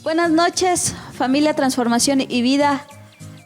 Buenas noches, familia Transformación y Vida.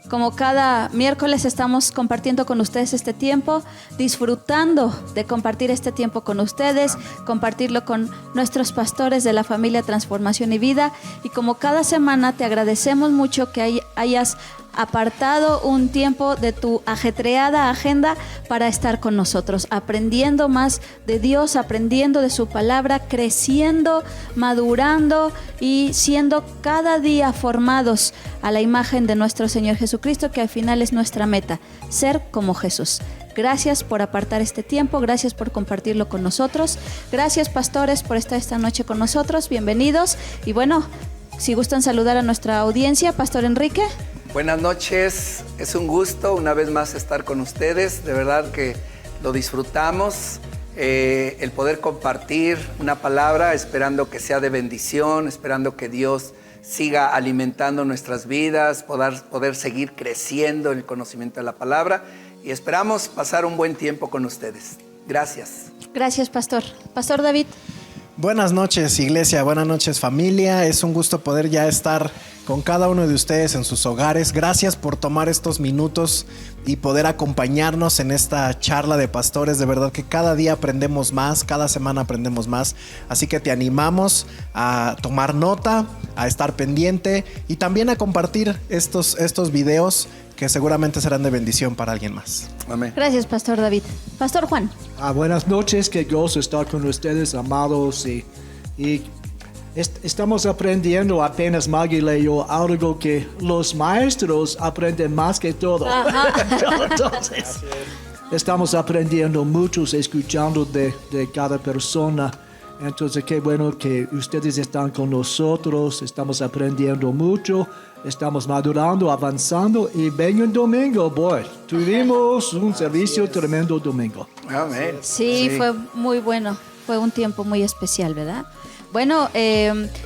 Como cada miércoles estamos compartiendo con ustedes este tiempo, disfrutando de compartir este tiempo con ustedes, compartirlo con nuestros pastores de la familia Transformación y Vida. Y como cada semana te agradecemos mucho que hayas apartado un tiempo de tu ajetreada agenda para estar con nosotros, aprendiendo más de Dios, aprendiendo de su palabra, creciendo, madurando y siendo cada día formados a la imagen de nuestro Señor Jesucristo, que al final es nuestra meta, ser como Jesús. Gracias por apartar este tiempo, gracias por compartirlo con nosotros, gracias pastores por estar esta noche con nosotros, bienvenidos. Y bueno, si gustan saludar a nuestra audiencia, Pastor Enrique. Buenas noches, es un gusto una vez más estar con ustedes, de verdad que lo disfrutamos, el poder compartir una palabra, esperando que sea de bendición, esperando que Dios siga alimentando nuestras vidas, poder seguir creciendo en el conocimiento de la palabra y esperamos pasar un buen tiempo con ustedes. Gracias. Gracias, Pastor. Pastor David. Buenas noches, iglesia, buenas noches, familia. Es un gusto poder ya estar con cada uno de ustedes en sus hogares. Gracias por tomar estos minutos y poder acompañarnos en esta charla de pastores. De verdad que cada día aprendemos más, cada semana aprendemos más. Así que te animamos a tomar nota, a estar pendiente y también a compartir estos videos que seguramente serán de bendición para alguien más. Amén. Gracias, Pastor David. Pastor Juan. Buenas noches, qué gozo estar con ustedes, amados. Y estamos aprendiendo, apenas Maggie leyó algo que los maestros aprenden más que todo. Entonces, estamos aprendiendo muchos, escuchando de cada persona. Entonces, qué bueno que ustedes están con nosotros, estamos aprendiendo mucho, estamos madurando, avanzando y vengo el domingo, boy. Tuvimos un servicio tremendo domingo. Amén. Sí, fue muy bueno, fue un tiempo muy especial, ¿verdad? Bueno,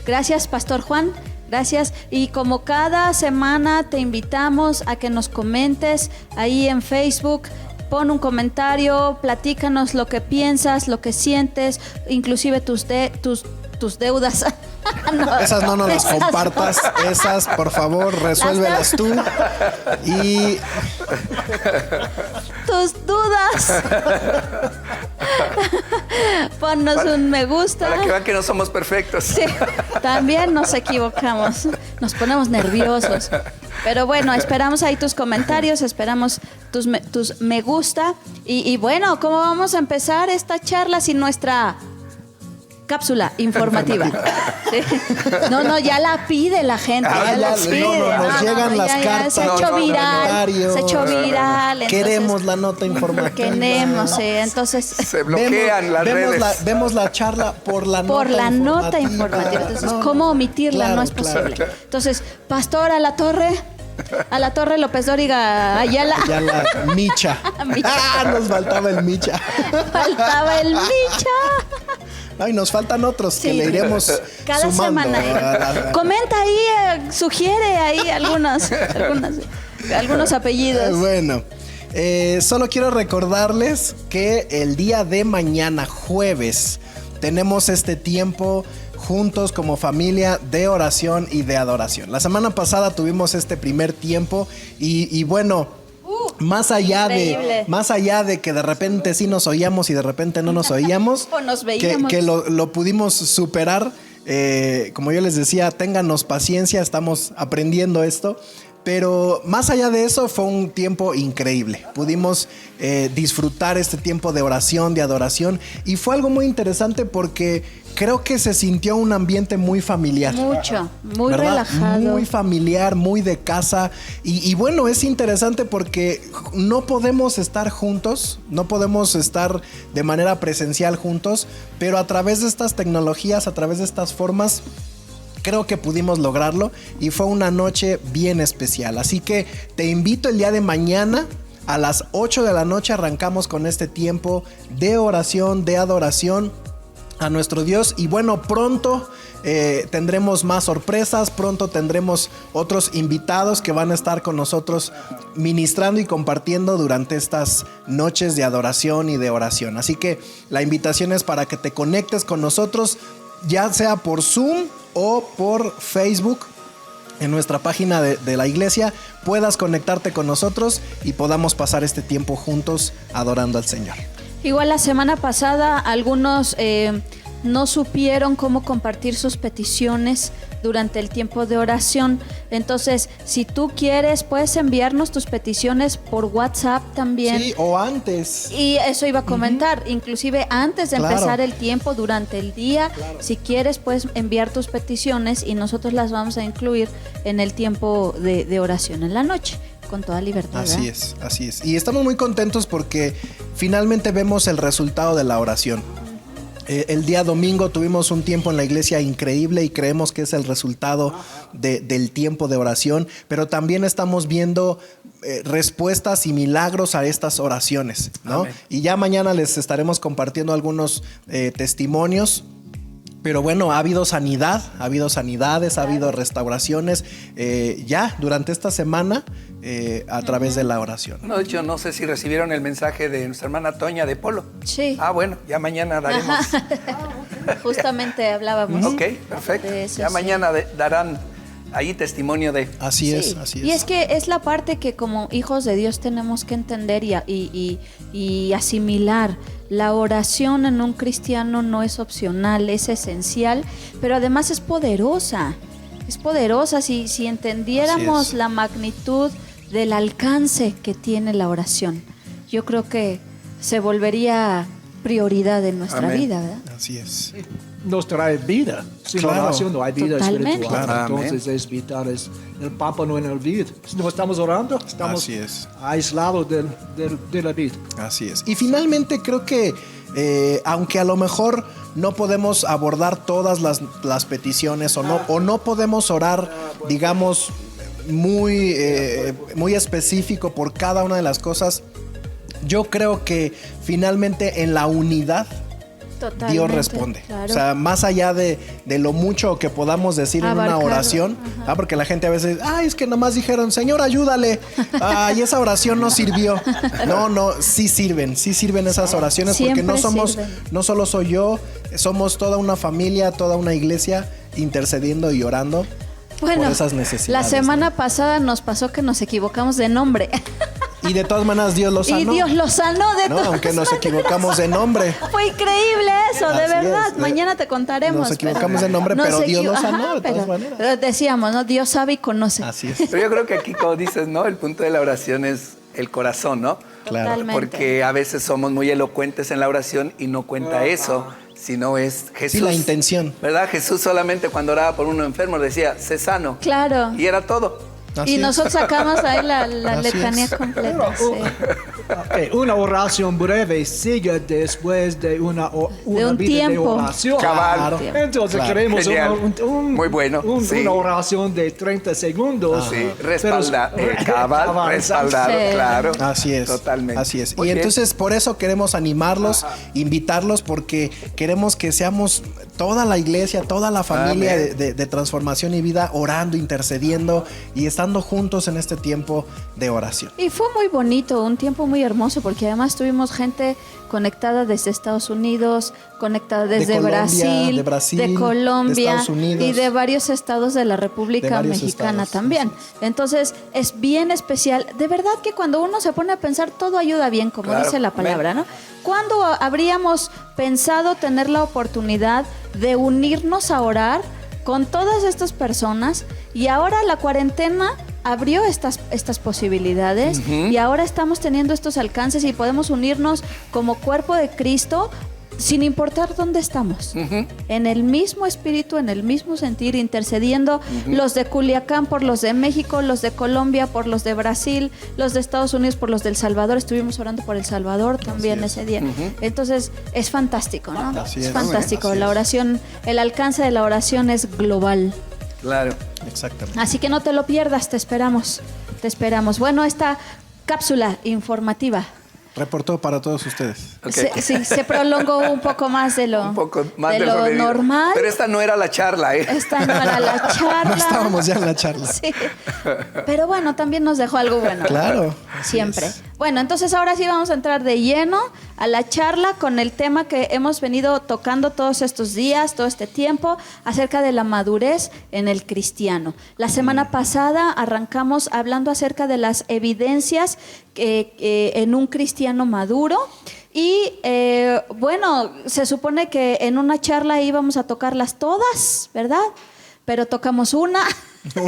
gracias, Pastor Juan. Gracias. Y como cada semana te invitamos a que nos comentes ahí en Facebook. Pon un comentario, platícanos lo que piensas, lo que sientes, inclusive tus deudas. No, esas no nos las compartas, no. Esas por favor resuélvelas tú. Y tus dudas. Ponnos un me gusta. Para que vean que no somos perfectos. Sí, también nos equivocamos, nos ponemos nerviosos. Pero bueno, esperamos ahí tus comentarios, esperamos tus me gusta. Y bueno, ¿cómo vamos a empezar esta charla sin nuestra cápsula informativa? Sí. No, ya la pide la gente. Nos llegan las cartas. Se ha hecho viral. Se ha hecho viral. Entonces, queremos la nota informativa. Queremos, entonces. Se bloquean las redes. Vemos la charla por la nota informativa. Entonces, ¿cómo omitirla? No es posible. Claro. Entonces, Pastor, a la torre López Dóriga Ayala. Micha. Nos faltaba el Micha. Ay, nos faltan otros que le iremos cada sumando. Semana. Comenta ahí, sugiere ahí algunos apellidos. Bueno, solo quiero recordarles que el día de mañana, jueves, tenemos este tiempo juntos como familia de oración y de adoración. La semana pasada tuvimos este primer tiempo y bueno, más allá de que de repente sí nos oíamos y de repente no nos oíamos, o nos veíamos, que lo pudimos superar. Como yo les decía, ténganos paciencia, estamos aprendiendo esto. Pero más allá de eso, fue un tiempo increíble. Pudimos disfrutar este tiempo de oración, de adoración. Y fue algo muy interesante porque creo que se sintió un ambiente muy familiar. Mucho, muy ¿verdad? Relajado. Muy familiar, muy de casa. Y bueno, es interesante porque no podemos estar juntos, no podemos estar de manera presencial juntos, pero a través de estas tecnologías, a través de estas formas, creo que pudimos lograrlo y fue una noche bien especial. Así que te invito el día de mañana a las 8 de la noche. Arrancamos con este tiempo de oración, de adoración a nuestro Dios. Y bueno, pronto tendremos más sorpresas, pronto tendremos otros invitados que van a estar con nosotros ministrando y compartiendo durante estas noches de adoración y de oración. Así que la invitación es para que te conectes con nosotros, ya sea por Zoom o por Facebook, en nuestra página de la iglesia, puedas conectarte con nosotros y podamos pasar este tiempo juntos adorando al Señor. Igual la semana pasada algunos no supieron cómo compartir sus peticiones durante el tiempo de oración. Entonces, si tú quieres, puedes enviarnos tus peticiones por WhatsApp también. Sí, o antes. Y eso iba a comentar, inclusive antes de empezar el tiempo, durante el día, si quieres, puedes enviar tus peticiones y nosotros las vamos a incluir en el tiempo de oración en la noche, con toda libertad. Así es, así es. Y estamos muy contentos porque finalmente vemos el resultado de la oración. El día domingo tuvimos un tiempo en la iglesia increíble y creemos que es el resultado del tiempo de oración, pero también estamos viendo respuestas y milagros a estas oraciones, ¿no? Amén. Y ya mañana les estaremos compartiendo algunos testimonios. Pero bueno, ha habido sanidad, ha habido sanidades, ha habido restauraciones ya durante esta semana a través de la oración. No, de hecho, no sé si recibieron el mensaje de nuestra hermana Toña de Polo. Sí. Ah, bueno, ya mañana daremos. Justamente hablábamos. Ok, perfecto. Ya mañana darán ahí testimonio de... Así es, así es. Y es que es la parte que como hijos de Dios tenemos que entender y asimilar. La oración en un cristiano no es opcional, es esencial, pero además es poderosa. Es poderosa si entendiéramos la magnitud del alcance que tiene la oración. Yo creo que se volvería prioridad en nuestra vida, ¿verdad? Así es. Nos trae vida. Sin oración no hay vida espiritual. Claro. Entonces es vital, es el pámpano en el vid. No estamos orando, estamos aislados de la vid. Así es. Y finalmente creo que aunque a lo mejor no podemos abordar todas las peticiones o no podemos orar, digamos, muy específico por cada una de las cosas, yo creo que finalmente en la unidad Dios responde. Claro. O sea, más allá de lo mucho que podamos decir en una oración, porque la gente a veces, es que nomás dijeron, Señor, ayúdale, y esa oración no sirvió. No, sí sirven esas oraciones, porque no solo soy yo, somos toda una familia, toda una iglesia intercediendo y orando por esas necesidades. La semana pasada nos pasó que nos equivocamos de nombre. Y de todas maneras Dios lo sanó. Y Dios lo sanó de todas aunque nos equivocamos de nombre. Fue increíble eso, de verdad. Mañana te contaremos. Nos equivocamos de nombre, pero Dios lo sanó de todas maneras. Pero decíamos, ¿no? Dios sabe y conoce. Así es. Pero yo creo que aquí, como dices, ¿no? El punto de la oración es el corazón, ¿no? Claro. Totalmente. Porque a veces somos muy elocuentes en la oración y no cuenta eso, sino es Jesús. Sí, la intención. ¿Verdad? Jesús solamente cuando oraba por uno enfermo decía, sé sano. Claro. Y era todo. Y nosotros sacamos ahí la letanía completa. Okay, una oración breve sigue después de una vida de oración. Cabal. Entonces queremos muy bueno. Una oración de 30 segundos. Sí, respaldado, claro. Así es. Totalmente. Así es. Y entonces por eso queremos animarlos, invitarlos, porque queremos que seamos toda la iglesia, toda la familia de transformación y vida orando, intercediendo y estando juntos en este tiempo de oración. Y fue muy bonito, un tiempo muy hermoso, porque además tuvimos gente conectada desde Estados Unidos, conectada desde Brasil, de Colombia, de Estados Unidos, y de varios estados de la República Mexicana también. Entonces es bien especial. De verdad que cuando uno se pone a pensar, todo ayuda bien, como dice la palabra, ¿no? ¿Cuándo habríamos pensado tener la oportunidad de unirnos a orar con todas estas personas? Y ahora la cuarentena abrió estas posibilidades, y ahora estamos teniendo estos alcances y podemos unirnos como cuerpo de Cristo sin importar dónde estamos, en el mismo espíritu, en el mismo sentir, intercediendo, los de Culiacán por los de México, los de Colombia por los de Brasil, los de Estados Unidos por los del Salvador. Estuvimos orando por El Salvador también ese día. Entonces es fantástico, ¿no? Es fantástico. La oración, el alcance de la oración es global. Claro. Exactamente. Así que no te lo pierdas, te esperamos. Bueno, esta cápsula informativa reportó para todos ustedes. Okay. Se prolongó un poco más de lo normal. Pero esta no era la charla, ¿eh? Esta no era la charla. No estábamos ya en la charla. Sí. Pero bueno, también nos dejó algo bueno. Claro. Siempre. Bueno, entonces ahora sí vamos a entrar de lleno a la charla con el tema que hemos venido tocando todos estos días, todo este tiempo, acerca de la madurez en el cristiano. La semana pasada arrancamos hablando acerca de las evidencias en un cristiano maduro. Y bueno, se supone que en una charla íbamos a tocarlas todas, ¿verdad? Pero tocamos una.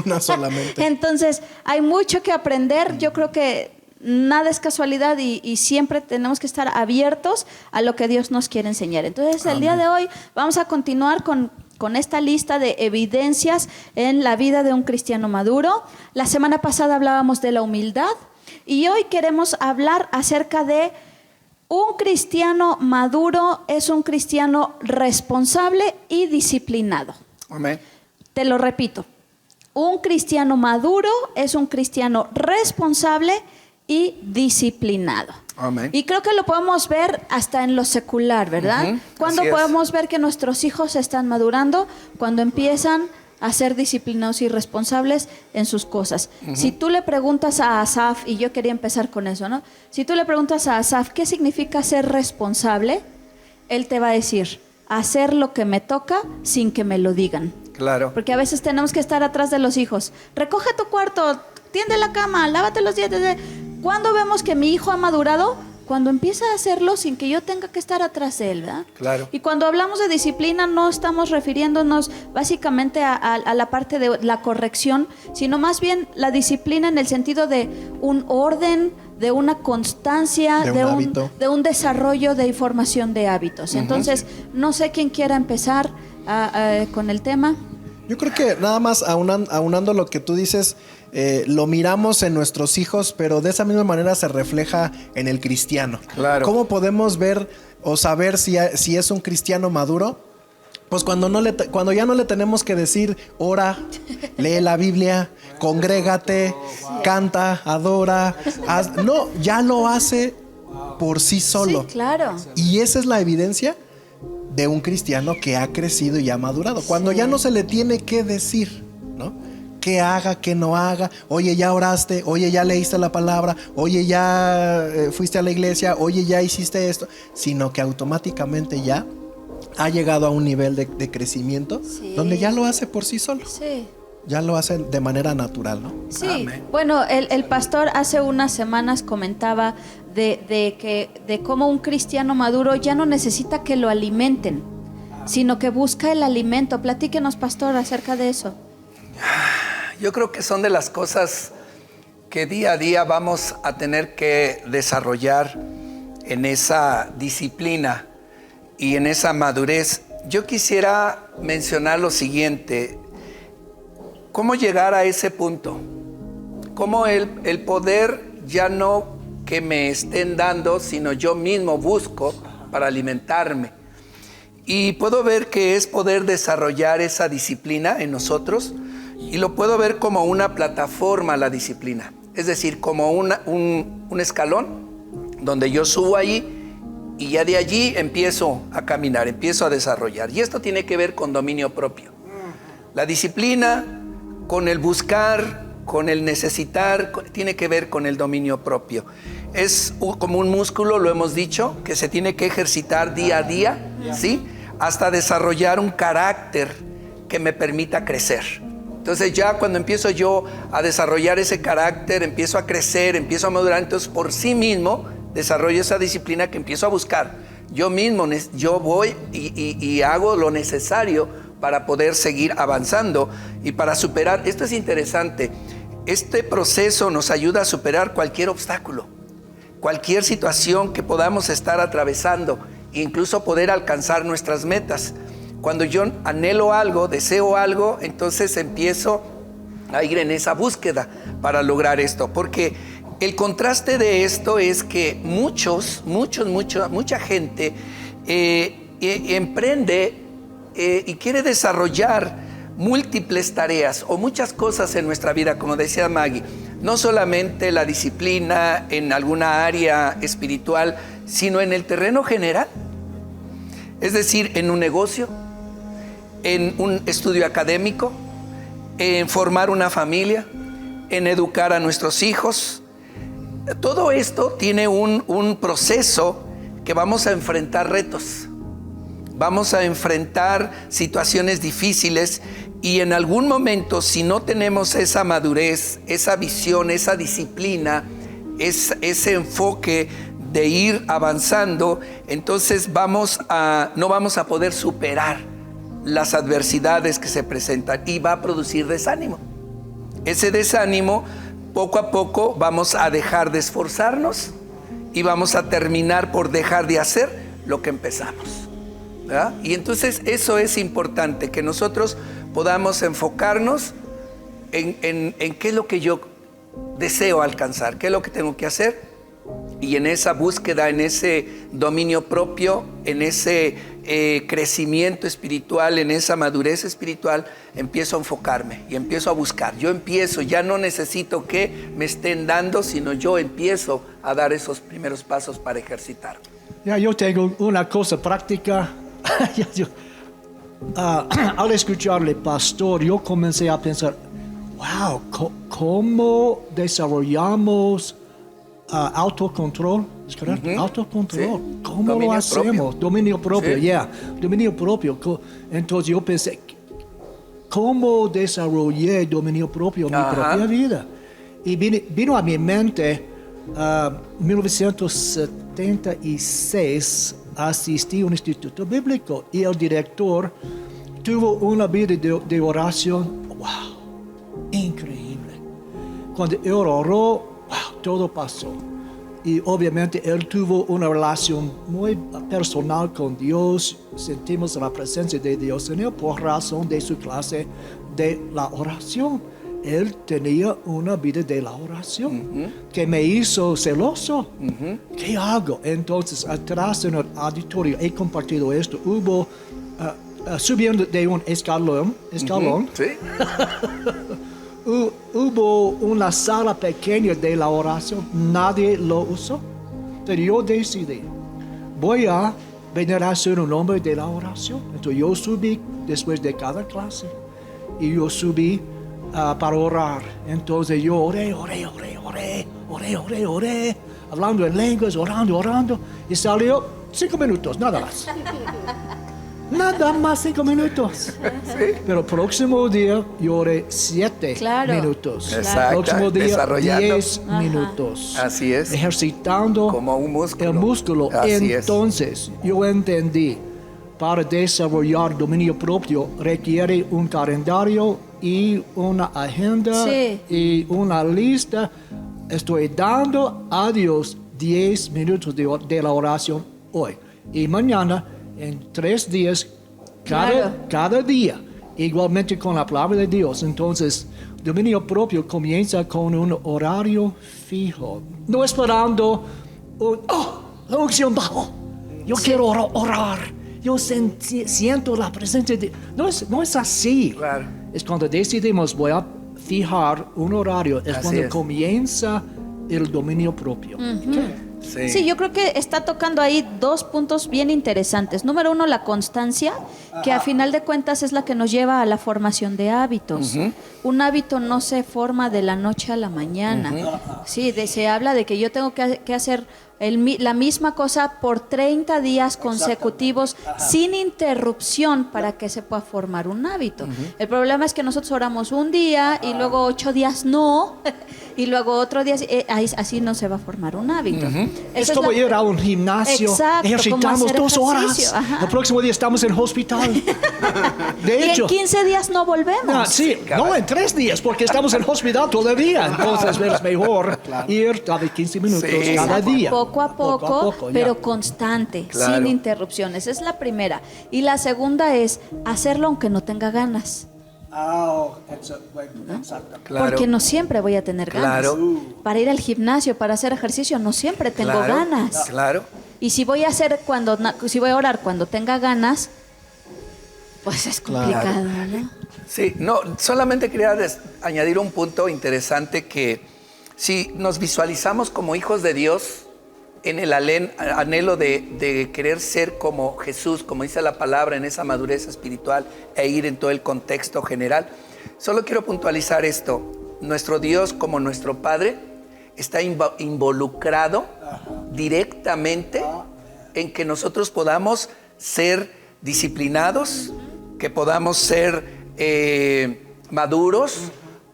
Una solamente. Entonces, hay mucho que aprender. Yo creo que nada es casualidad y siempre tenemos que estar abiertos a lo que Dios nos quiere enseñar. Entonces, el día de hoy vamos a continuar con esta lista de evidencias en la vida de un cristiano maduro. La semana pasada hablábamos de la humildad y hoy queremos hablar acerca de un cristiano maduro es un cristiano responsable y disciplinado. Amén. Te lo repito. Un cristiano maduro es un cristiano responsable y disciplinado. Amén. Y creo que lo podemos ver hasta en lo secular, ¿verdad? ¿Cuándo podemos ver que nuestros hijos están madurando? Cuando empiezan a ser disciplinados y responsables en sus cosas. Si tú le preguntas a Asaf, y yo quería empezar con eso, ¿no? Si tú le preguntas a Asaf, ¿qué significa ser responsable? Él te va a decir, hacer lo que me toca sin que me lo digan. Claro. Porque a veces tenemos que estar atrás de los hijos. Recoge tu cuarto, tiende la cama, lávate los dientes. ¿Cuándo vemos que mi hijo ha madurado? Cuando empieza a hacerlo sin que yo tenga que estar atrás de él, ¿verdad? Claro. Y cuando hablamos de disciplina no estamos refiriéndonos básicamente a la parte de la corrección, sino más bien la disciplina en el sentido de un orden, de una constancia, de un desarrollo de formación de hábitos. Entonces, no sé quién quiera empezar con el tema. Yo creo que nada más aunando lo que tú dices, lo miramos en nuestros hijos, pero de esa misma manera se refleja en el cristiano. Claro. ¿Cómo podemos ver o saber si es un cristiano maduro? Pues cuando ya no le tenemos que decir, ora, lee la Biblia, congrégate, canta, adora. No, ya lo hace por sí solo. Sí, claro. Y esa es la evidencia de un cristiano que ha crecido y ha madurado. Cuando ya no se le tiene que decir, ¿no? ¿Qué haga, qué no haga? Oye, ya oraste, oye, ya leíste la palabra, oye, ya fuiste a la iglesia, oye, ya hiciste esto, sino que automáticamente ya ha llegado a un nivel de crecimiento donde ya lo hace por sí solo. Sí. Ya lo hace de manera natural, ¿no? Sí, Amén. bueno, el pastor hace unas semanas comentaba de cómo un cristiano maduro ya no necesita que lo alimenten, sino que busca el alimento. Platíquenos, pastor, acerca de eso. Yo creo que son de las cosas que día a día vamos a tener que desarrollar en esa disciplina y en esa madurez. Yo quisiera mencionar lo siguiente: ¿cómo llegar a ese punto? ¿Cómo el poder ya no que me estén dando, sino yo mismo busco para alimentarme? Y puedo ver que es poder desarrollar esa disciplina en nosotros, y lo puedo ver como una plataforma, la disciplina. Es decir, como un escalón donde yo subo allí y ya de allí empiezo a caminar, empiezo a desarrollar. Y esto tiene que ver con dominio propio. La disciplina, con el buscar, con el necesitar, tiene que ver con el dominio propio. Es como un músculo, lo hemos dicho, que se tiene que ejercitar día a día, ¿sí? Hasta desarrollar un carácter que me permita crecer. Entonces ya cuando empiezo yo a desarrollar ese carácter, empiezo a crecer, empiezo a madurar, entonces por sí mismo desarrollo esa disciplina que empiezo a buscar. Yo mismo, yo voy y hago lo necesario para poder seguir avanzando y para superar. Esto es interesante. Este proceso nos ayuda a superar cualquier obstáculo, cualquier situación que podamos estar atravesando, incluso poder alcanzar nuestras metas. Cuando yo anhelo algo, deseo algo, entonces empiezo a ir en esa búsqueda para lograr esto. Porque el contraste de esto es que mucha gente emprende y quiere desarrollar múltiples tareas o muchas cosas en nuestra vida, como decía Maggie. No solamente la disciplina en alguna área espiritual, sino en el terreno general. Es decir, en un negocio, en un estudio académico, en formar una familia, en educar a nuestros hijos. todo esto tiene un proceso que vamos a enfrentar retos. Vamos a enfrentar situaciones difíciles y en algún momento, si no tenemos esa madurez, esa visión, esa disciplina, ese enfoque de ir avanzando, entonces no vamos a poder superar las adversidades que se presentan y va a producir desánimo. Ese desánimo, poco a poco vamos a dejar de esforzarnos y vamos a terminar por dejar de hacer lo que empezamos, ¿verdad? Y entonces eso es importante, que nosotros podamos enfocarnos en qué es lo que yo deseo alcanzar, qué es lo que tengo que hacer, y en esa búsqueda, en ese dominio propio, en ese crecimiento espiritual, en esa madurez espiritual, empiezo a enfocarme y empiezo a buscar. Ya no necesito que me estén dando, sino yo empiezo a dar esos primeros pasos para ejercitar. Ya, yo tengo una cosa práctica. Al escucharle, pastor, yo comencé a pensar, wow, ¿cómo desarrollamos autocontrol? ¿Es correcto? Autocontrol. Sí. ¿Cómo lo hacemos? Dominio propio, sí. Dominio propio. Entonces yo pensé, ¿cómo desarrollé dominio propio en mi propia vida? Y vino a mi mente, 1976, asistí a un instituto bíblico y el director tuvo una vida de oración, wow, increíble. Cuando él oró, wow, todo pasó. Y obviamente él tuvo una relación muy personal con Dios. Sentimos la presencia de Dios en él por razón de su clase de la oración. Él tenía una vida de la oración que me hizo celoso. ¿Qué hago? Entonces, atrás en el auditorio he compartido esto. Hubo, subiendo de un escalón. Sí. Hubo una sala pequeña de la oración, nadie lo usó, pero yo decidí, voy a venir a ser un hombre de la oración. Entonces yo subí después de cada clase y yo subí para orar. Entonces yo oré, hablando en lenguas, orando, y salió 5 minutos, nada más. Nada más 5 minutos. Sí. Pero el próximo día yo oré 7 minutos. Exacto. El próximo día 10 minutos. Así es. Ejercitando como un músculo. El músculo. Entonces yo entendí, para desarrollar dominio propio requiere un calendario y una agenda y una lista. Estoy dando a Dios 10 minutos de la oración hoy. Y mañana, en 3 días, cada día, igualmente con la palabra de Dios. Entonces, dominio propio comienza con un horario fijo. No esperando la unción bajo. Yo quiero orar. Yo siento la presencia de Dios. No es así. Claro. Es cuando decidimos, voy a fijar un horario. Es cuando comienza el dominio propio. ¿Okay? Sí, yo creo que está tocando ahí 2 puntos bien interesantes. Número 1, la constancia, que a final de cuentas es la que nos lleva a la formación de hábitos. Un hábito no se forma de la noche a la mañana. Sí, se habla de que yo tengo que hacer la misma cosa por 30 días consecutivos sin interrupción para que se pueda formar un hábito. El problema es que nosotros oramos un día y luego 8 días no, y luego otro día, así no se va a formar un hábito. Es como ir a un gimnasio, ejercitamos 2 horas, el próximo día estamos en el hospital. De hecho, y en 15 días no volvemos. No, en 3 días, porque estamos en el hospital todavía. Entonces es mejor ir cada 15 minutos cada día. Poco a poco, pero constante, sin interrupciones. Es la primera. Y la segunda es hacerlo aunque no tenga ganas. Porque no siempre voy a tener ganas. Para ir al gimnasio, para hacer ejercicio, no siempre tengo ganas. Y si voy a orar cuando tenga ganas, pues es complicado, ¿no? Sí, no, solamente quería añadir un punto interesante, que si nos visualizamos como hijos de Dios, en el anhelo de querer ser como Jesús, como dice la palabra, en esa madurez espiritual e ir en todo el contexto general, solo quiero puntualizar esto. Nuestro Dios, como nuestro Padre, está involucrado directamente en que nosotros podamos ser disciplinados, que podamos ser maduros,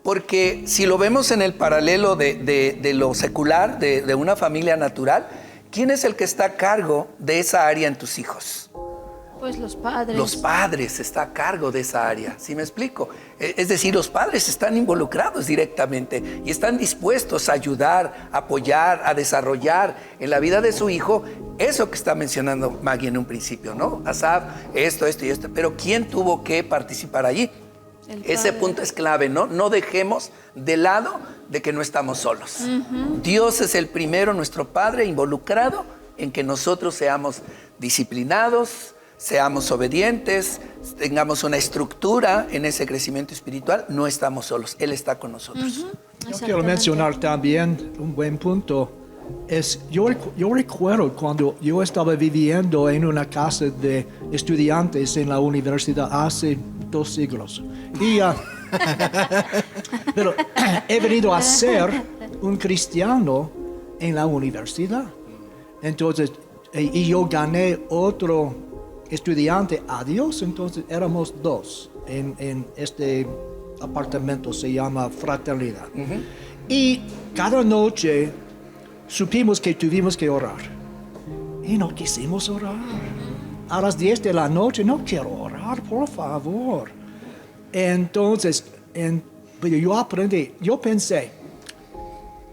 porque si lo vemos en el paralelo de lo secular, de una familia natural, ¿quién es el que está a cargo de esa área en tus hijos? Pues los padres. Los padres están a cargo de esa área, ¿sí me explico? Es decir, los padres están involucrados directamente y están dispuestos a ayudar, a apoyar, a desarrollar en la vida de su hijo eso que está mencionando Maggie en un principio, ¿no? Asaf, esto y esto, pero ¿quién tuvo que participar allí? Ese punto es clave, ¿no? No dejemos de lado de que no estamos solos. Dios es el primero, nuestro Padre, involucrado en que nosotros seamos disciplinados, seamos obedientes, tengamos una estructura en ese crecimiento espiritual. No estamos solos, Él está con nosotros. Yo quiero mencionar también un buen punto. Yo recuerdo cuando yo estaba viviendo en una casa de estudiantes en la universidad hace 2 siglos. Pero he venido a ser un cristiano en la universidad. Entonces, y yo gané otro estudiante a Dios, entonces éramos 2 en este apartamento, se llama Fraternidad. Y cada noche supimos que tuvimos que orar. Y no quisimos orar. A las 10 de la noche, no quiero orar, por favor. Entonces, yo pensé,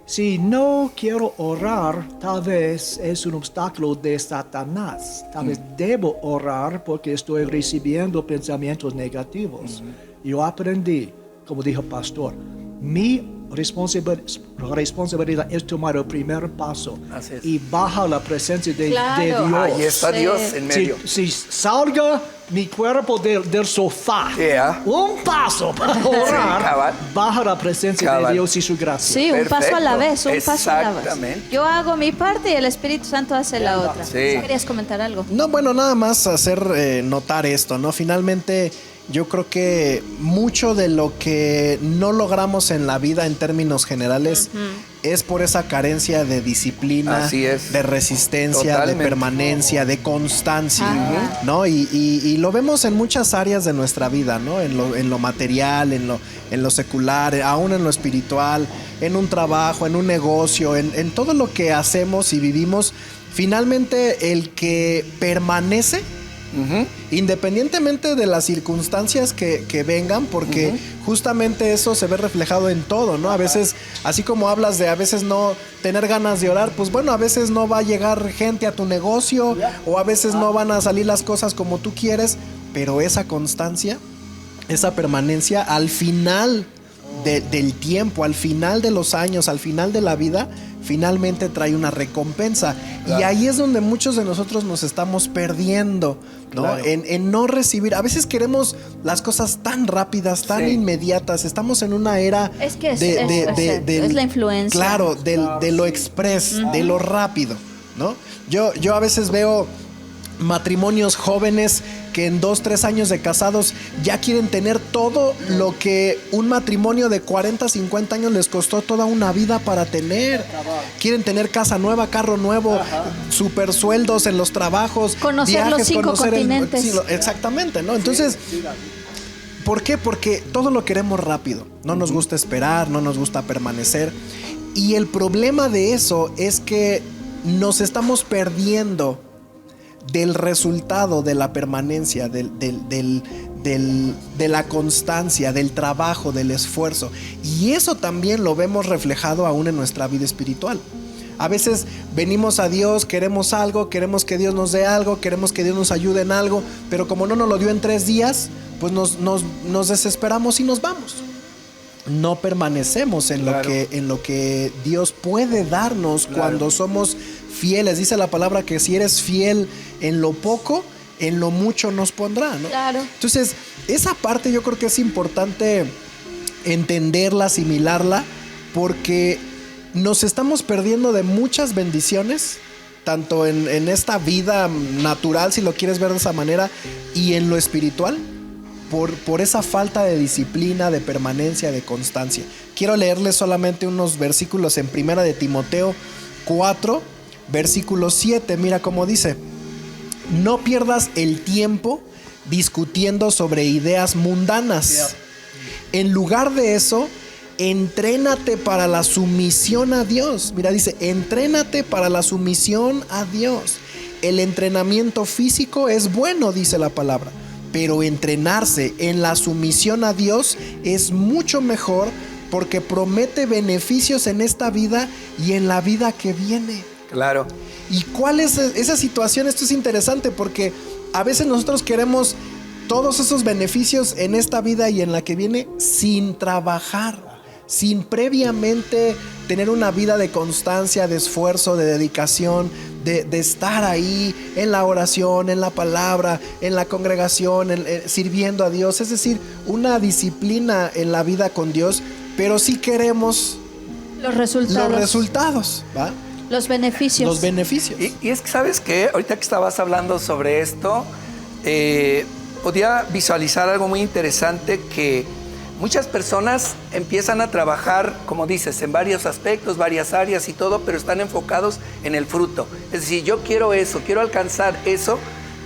si no quiero orar, tal vez es un obstáculo de Satanás. Tal vez debo orar porque estoy recibiendo pensamientos negativos. Yo aprendí, como dijo el pastor, mi responsabilidad es tomar el primer paso y bajar la presencia de Dios. Ahí está Dios en medio. Si salga mi cuerpo del sofá, un paso para orar, baja la presencia de Dios y su gracia. Sí, un paso a la vez, un paso a la vez. Exactamente. Yo hago mi parte y el Espíritu Santo hace la otra. Sí. ¿Querías comentar algo? No, bueno, nada más hacer notar esto, ¿no? Finalmente, yo creo que mucho de lo que no logramos en la vida en términos generales es por esa carencia de disciplina, de resistencia, Totalmente. de permanencia, de constancia, ¿no? Y lo vemos en muchas áreas de nuestra vida, ¿no? En lo material, en lo secular, aún en lo espiritual, en un trabajo, en un negocio, en todo lo que hacemos y vivimos. Finalmente, el que permanece, independientemente de las circunstancias que vengan, porque justamente eso se ve reflejado en todo, ¿no? A veces, así como hablas de a veces no tener ganas de orar, pues bueno, a veces no va a llegar gente a tu negocio, o a veces no van a salir las cosas como tú quieres, pero esa constancia, esa permanencia, al final del tiempo, al final de los años, al final de la vida, finalmente trae una recompensa. Claro. Y ahí es donde muchos de nosotros nos estamos perdiendo, ¿no? Claro. En no recibir. A veces queremos las cosas tan rápidas, tan inmediatas. Estamos en una era es que es la influencia. Claro, de lo express, de lo rápido, ¿no? Yo a veces veo matrimonios jóvenes que en 2-3 años de casados ya quieren tener todo lo que un matrimonio de 40-50 años les costó toda una vida para tener. Quieren tener casa nueva, carro nuevo, super sueldos en los trabajos, conocer viajes, los 5 continentes. Exactamente, ¿no? Entonces, ¿por qué? Porque todo lo queremos rápido. No nos gusta esperar, no nos gusta permanecer. Y el problema de eso es que nos estamos perdiendo del resultado de la permanencia, de la constancia, del trabajo, del esfuerzo. Y eso también lo vemos reflejado aún en nuestra vida espiritual. A veces venimos a Dios, queremos algo, queremos que Dios nos dé algo, queremos que Dios nos ayude en algo, pero como no nos lo dio en 3 días, pues nos desesperamos y nos vamos. No permanecemos en lo que Dios puede darnos cuando somos fieles. Dice la palabra que si eres fiel en lo poco, en lo mucho nos pondrá, ¿no? Claro. Entonces, esa parte yo creo que es importante entenderla, asimilarla, porque nos estamos perdiendo de muchas bendiciones, tanto en esta vida natural, si lo quieres ver de esa manera, y en lo espiritual, por esa falta de disciplina, de permanencia, de constancia. Quiero leerles solamente unos versículos en 1 de Timoteo 4, versículo 7. Mira cómo dice: no pierdas el tiempo discutiendo sobre ideas mundanas. En lugar de eso, entrénate para la sumisión a Dios. Mira, dice, entrénate para la sumisión a Dios. El entrenamiento físico es bueno, dice la palabra, pero entrenarse en la sumisión a Dios es mucho mejor, porque promete beneficios en esta vida y en la vida que viene. Claro. ¿Y cuál es esa situación? Esto es interesante porque a veces nosotros queremos todos esos beneficios en esta vida y en la que viene sin trabajar, sin previamente tener una vida de constancia, de esfuerzo, de dedicación, de estar ahí en la oración, en la palabra, en la congregación, sirviendo a Dios. Es decir, una disciplina en la vida con Dios, pero sí queremos Los resultados, ¿va? Los beneficios. Los beneficios. Y es que, ¿sabes qué? Ahorita que estabas hablando sobre esto, podía visualizar algo muy interesante, que muchas personas empiezan a trabajar, como dices, en varios aspectos, varias áreas y todo, pero están enfocados en el fruto. Es decir, yo quiero eso, quiero alcanzar eso,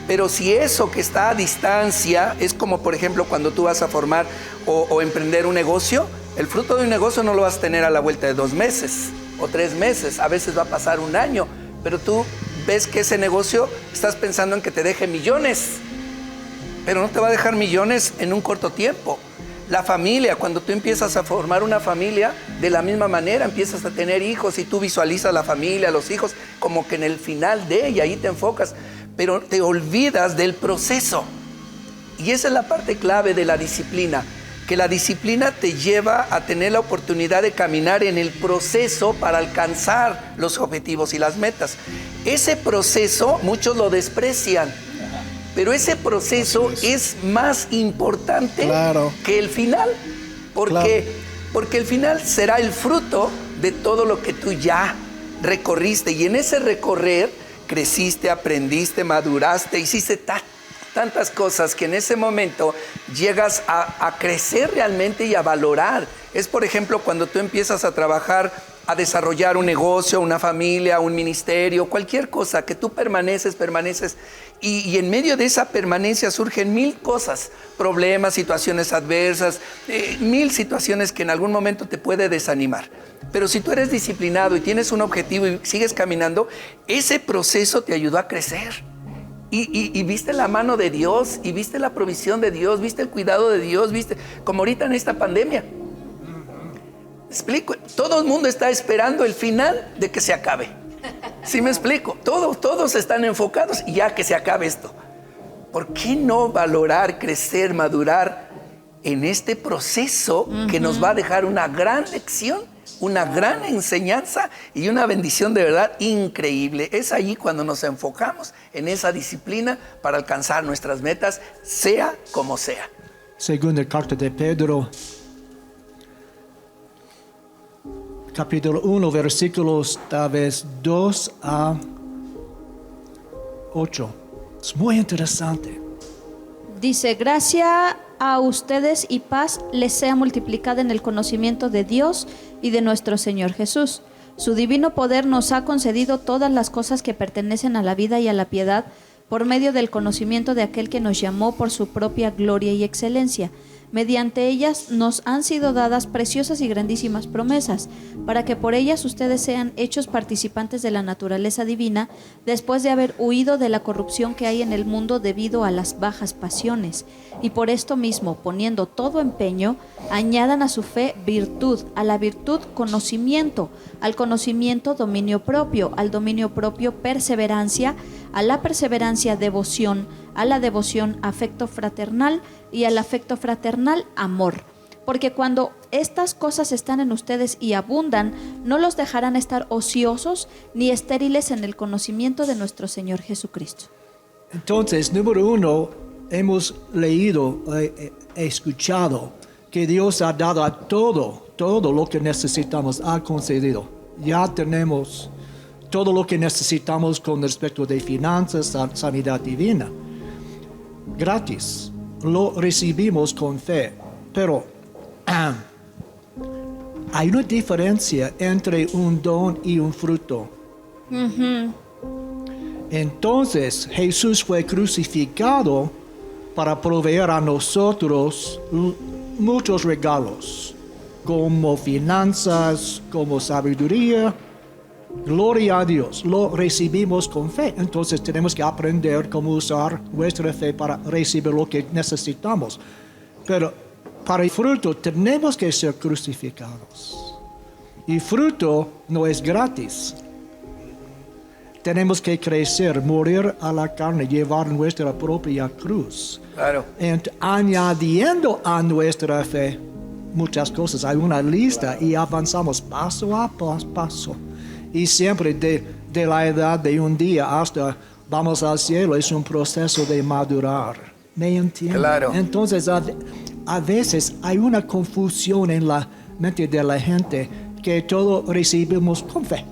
pero si eso que está a distancia, es como por ejemplo cuando tú vas a formar o emprender un negocio, el fruto de un negocio no lo vas a tener a la vuelta de 2 meses o 3 meses, a veces va a pasar 1 año, pero tú ves que ese negocio estás pensando en que te deje millones, pero no te va a dejar millones en un corto tiempo. La familia, cuando tú empiezas a formar una familia, de la misma manera empiezas a tener hijos y tú visualizas la familia, los hijos, como que en el final de ella, ahí te enfocas, pero te olvidas del proceso. Y esa es la parte clave de la disciplina, que la disciplina te lleva a tener la oportunidad de caminar en el proceso para alcanzar los objetivos y las metas. Ese proceso muchos lo desprecian, pero ese proceso es más importante que el final, porque el final será el fruto de todo lo que tú ya recorriste, y en ese recorrer creciste, aprendiste, maduraste, hiciste tantas cosas que en ese momento llegas a crecer realmente y a valorar. Es, por ejemplo, cuando tú empiezas a trabajar, a desarrollar un negocio, una familia, un ministerio, cualquier cosa, que tú permaneces, y en medio de esa permanencia surgen 1000 cosas, problemas, situaciones adversas, 1000 situaciones que en algún momento te puede desanimar. Pero si tú eres disciplinado y tienes un objetivo y sigues caminando, ese proceso te ayudó a crecer. Y viste la mano de Dios, y viste la provisión de Dios, viste el cuidado de Dios, viste, como ahorita en esta pandemia. Explico, todo el mundo está esperando el final de que se acabe. ¿Sí me explico? Todos están enfocados y ya que se acabe esto. ¿Por qué no valorar, crecer, madurar en este proceso que nos va a dejar una gran lección, una gran enseñanza y una bendición de verdad increíble? Es allí cuando nos enfocamos en esa disciplina para alcanzar nuestras metas, sea como sea. Segunda carta de Pedro, capítulo 1, versículos tal vez 2 a 8. Es muy interesante. Dice: gracia a ustedes y paz les sea multiplicada en el conocimiento de Dios y de nuestro Señor Jesús. Su divino poder nos ha concedido todas las cosas que pertenecen a la vida y a la piedad por medio del conocimiento de aquel que nos llamó por su propia gloria y excelencia. Mediante ellas nos han sido dadas preciosas y grandísimas promesas, para que por ellas ustedes sean hechos participantes de la naturaleza divina, después de haber huido de la corrupción que hay en el mundo debido a las bajas pasiones. Y por esto mismo, poniendo todo empeño, añadan a su fe virtud, a la virtud conocimiento, al conocimiento dominio propio, al dominio propio perseverancia, a la perseverancia devoción, a la devoción afecto fraternal y al afecto fraternal amor. Porque cuando estas cosas están en ustedes y abundan, no los dejarán estar ociosos ni estériles en el conocimiento de nuestro Señor Jesucristo. Entonces, número 1, hemos leído, escuchado que Dios ha dado a todo lo que necesitamos, ha concedido. Ya tenemos todo lo que necesitamos con respecto de finanzas, sanidad divina. Gratis. lo recibimos con fe. Pero hay una diferencia entre un don y un fruto. Entonces Jesús fue crucificado para proveer a nosotros muchos regalos, como finanzas, como sabiduría. Gloria a Dios, lo recibimos con fe. Entonces tenemos que aprender cómo usar nuestra fe para recibir lo que necesitamos. Pero para el fruto tenemos que ser crucificados. Y fruto no es gratis. Tenemos que crecer, morir a la carne, llevar nuestra propia cruz. Claro. Añadiendo a nuestra fe muchas cosas. Hay una lista y avanzamos paso a paso. Y siempre de la edad de un día hasta vamos al cielo es un proceso de madurar. ¿Me entienden? Claro. Entonces a veces hay una confusión en la mente de la gente que todo recibimos con fe.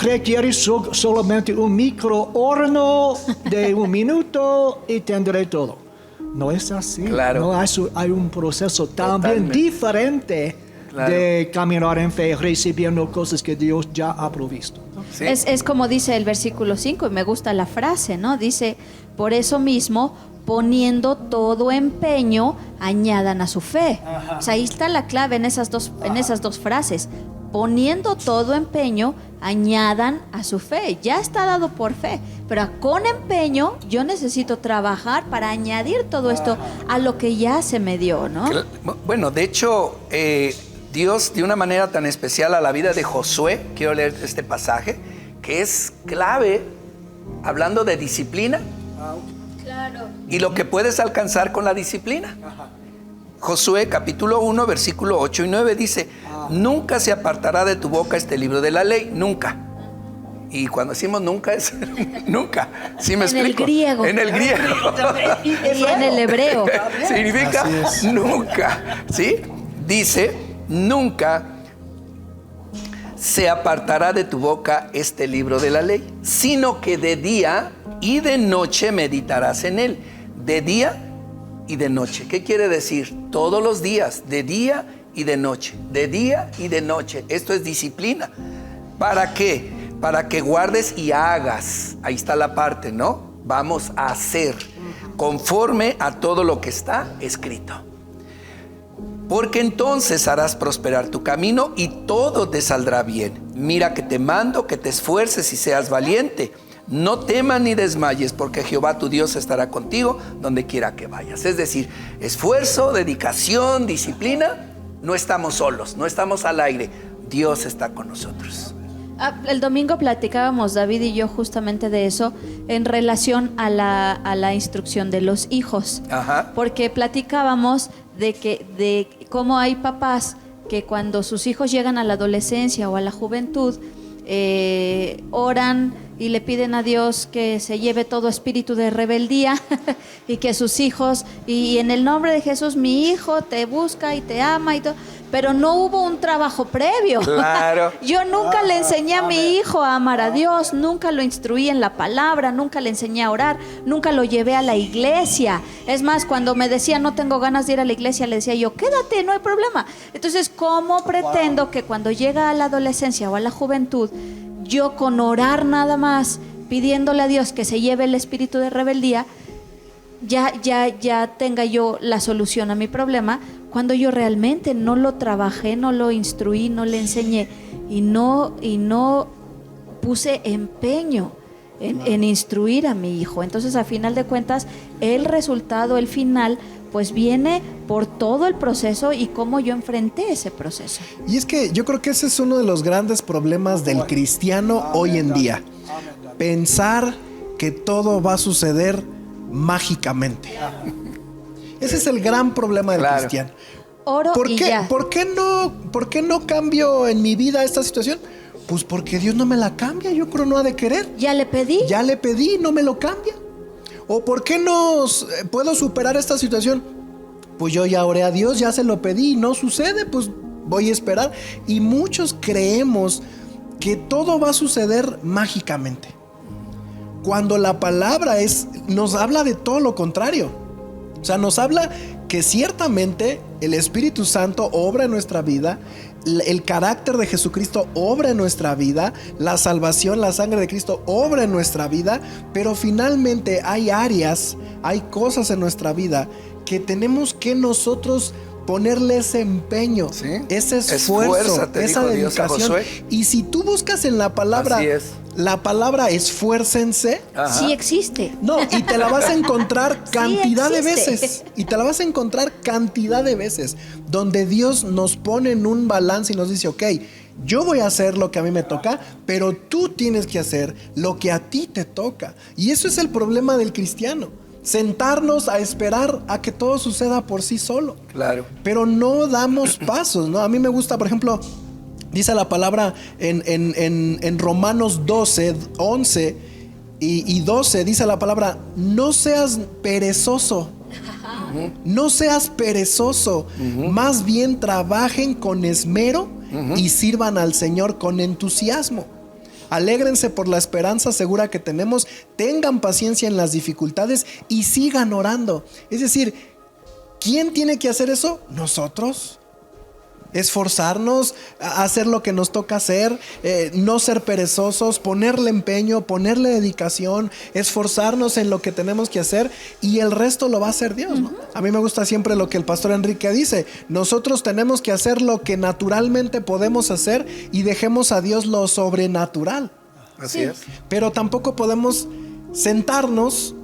Requiere solamente un microhorno de 1 minuto y tendré todo. No es así. Claro. No, hay un proceso también Totalmente diferente, claro, de caminar en fe, recibiendo cosas que Dios ya ha provisto. Sí. Es como dice el versículo 5, y me gusta la frase, ¿no? Dice, por eso mismo, poniendo todo empeño, añadan a su fe. O sea, ahí está la clave en esas dos frases. Poniendo todo empeño, añadan a su fe. Ya está dado por fe, pero con empeño yo necesito trabajar para añadir todo esto a lo que ya se me dio, ¿no? Bueno, de hecho, Dios de una manera tan especial a la vida de Josué, quiero leer este pasaje, que es clave, hablando de disciplina. Claro. Y lo que puedes alcanzar con la disciplina. Josué capítulo 1 versículo 8 y 9 dice, nunca se apartará de tu boca este libro de la ley, nunca. Y cuando decimos nunca es nunca. ¿Sí me explico? En el griego. Y en el hebreo. Significa nunca. ¿Sí? Dice, nunca se apartará de tu boca este libro de la ley, sino que de día y de noche meditarás en él. De día y de noche. ¿Qué quiere decir? Todos los días, de día y de noche. De día y de noche. Esto es disciplina. ¿Para qué? Para que guardes y hagas. Ahí está la parte, ¿no? Vamos a hacer conforme a todo lo que está escrito. Porque entonces harás prosperar tu camino y todo te saldrá bien. Mira que te mando que te esfuerces y seas valiente. No temas ni desmayes, porque Jehová tu Dios estará contigo donde quiera que vayas. Es decir, esfuerzo, dedicación, disciplina. No estamos solos, no estamos al aire. Dios está con nosotros. El domingo platicábamos, David y yo, justamente de eso en relación a la instrucción de los hijos. Ajá. Porque platicábamos de cómo hay papás que cuando sus hijos llegan a la adolescencia o a la juventud, oran y le piden a Dios que se lleve todo espíritu de rebeldía y que sus hijos, y en el nombre de Jesús, mi hijo te busca y te ama y todo. Pero no hubo un trabajo previo. Claro. Yo nunca le enseñé a mi hijo a amar a Dios, nunca lo instruí en la palabra, nunca le enseñé a orar, nunca lo llevé a la iglesia. Es más, cuando me decía no tengo ganas de ir a la iglesia, le decía yo, quédate, no hay problema. Entonces, ¿cómo pretendo que cuando llega a la adolescencia o a la juventud, yo con orar nada más, pidiéndole a Dios que se lleve el espíritu de rebeldía, ya tenga yo la solución a mi problema, cuando yo realmente no lo trabajé, no lo instruí, no le enseñé y no puse empeño en instruir a mi hijo? Entonces, a final de cuentas, el resultado, el final, pues viene por todo el proceso y cómo yo enfrenté ese proceso. Y es que yo creo que ese es uno de los grandes problemas del cristiano hoy en día. Pensar que todo va a suceder mágicamente. Ese es el gran problema del cristiano. Oro ¿Por y qué? ya. ¿Por qué no cambio en mi vida esta situación? Pues porque Dios no me la cambia, yo creo no ha de querer. Ya le pedí. Ya le pedí, no me lo cambia. ¿O por qué no puedo superar esta situación? Pues yo ya oré a Dios, ya se lo pedí y no sucede, pues voy a esperar. Y muchos creemos que todo va a suceder mágicamente, cuando la palabra nos habla de todo lo contrario. O sea, nos habla que ciertamente el Espíritu Santo obra en nuestra vida, el carácter de Jesucristo obra en nuestra vida, la salvación, la sangre de Cristo obra en nuestra vida, pero finalmente hay áreas, hay cosas en nuestra vida que tenemos que nosotros ponerle ese empeño, ¿sí? Ese esfuerzo, esa dedicación. Y si tú buscas en la palabra, la palabra esfuércense, sí existe. No, y te la vas a encontrar cantidad de veces. Y te la vas a encontrar cantidad de veces donde Dios nos pone en un balance y nos dice, ok, yo voy a hacer lo que a mí me toca, pero tú tienes que hacer lo que a ti te toca. Y eso es el problema del cristiano. Sentarnos a esperar a que todo suceda por sí solo. Claro. Pero no damos pasos, ¿no? A mí me gusta, por ejemplo, dice la palabra en Romanos 12, 11 y 12, dice la palabra, no seas perezoso. No seas perezoso. Más bien trabajen con esmero y sirvan al Señor con entusiasmo. Alégrense por la esperanza segura que tenemos, tengan paciencia en las dificultades y sigan orando. Es decir, ¿quién tiene que hacer eso? Nosotros. Esforzarnos a hacer lo que nos toca hacer, no ser perezosos, ponerle empeño, ponerle dedicación, esforzarnos en lo que tenemos que hacer y el resto lo va a hacer Dios, ¿no? A mí me gusta siempre lo que el pastor Enrique dice, nosotros tenemos que hacer lo que naturalmente podemos hacer y dejemos a Dios lo sobrenatural. Así es. Pero tampoco podemos sentarnos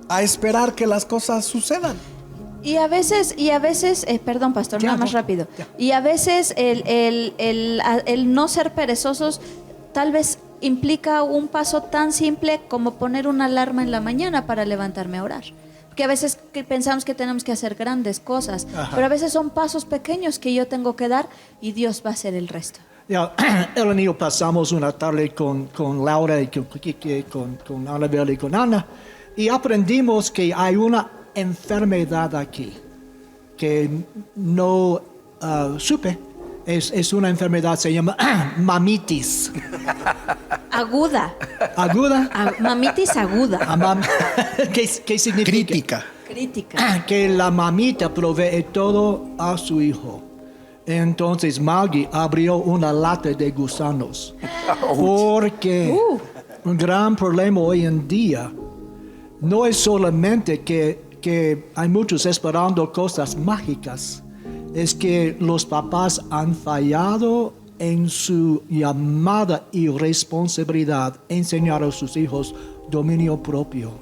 a esperar que las cosas sucedan. Y a veces, perdón, pastor, nada más rápido. Y a veces el no ser perezosos tal vez implica un paso tan simple como poner una alarma en la mañana para levantarme a orar. Porque a veces pensamos que tenemos que hacer grandes cosas, pero a veces son pasos pequeños que yo tengo que dar y Dios va a hacer el resto. El niño pasamos una tarde con Laura y con Anabel y con Ana y aprendimos que hay una enfermedad aquí que no supe. Es una enfermedad, se llama mamitis. Aguda. ¿Aguda? Mamitis aguda. ¿Qué significa? Crítica. Que la mamita provee todo a su hijo. Entonces Maggie abrió una lata de gusanos. Porque un gran problema hoy en día no es solamente que hay muchos esperando cosas mágicas, es que los papás han fallado en su llamada y responsabilidad enseñar a sus hijos dominio propio,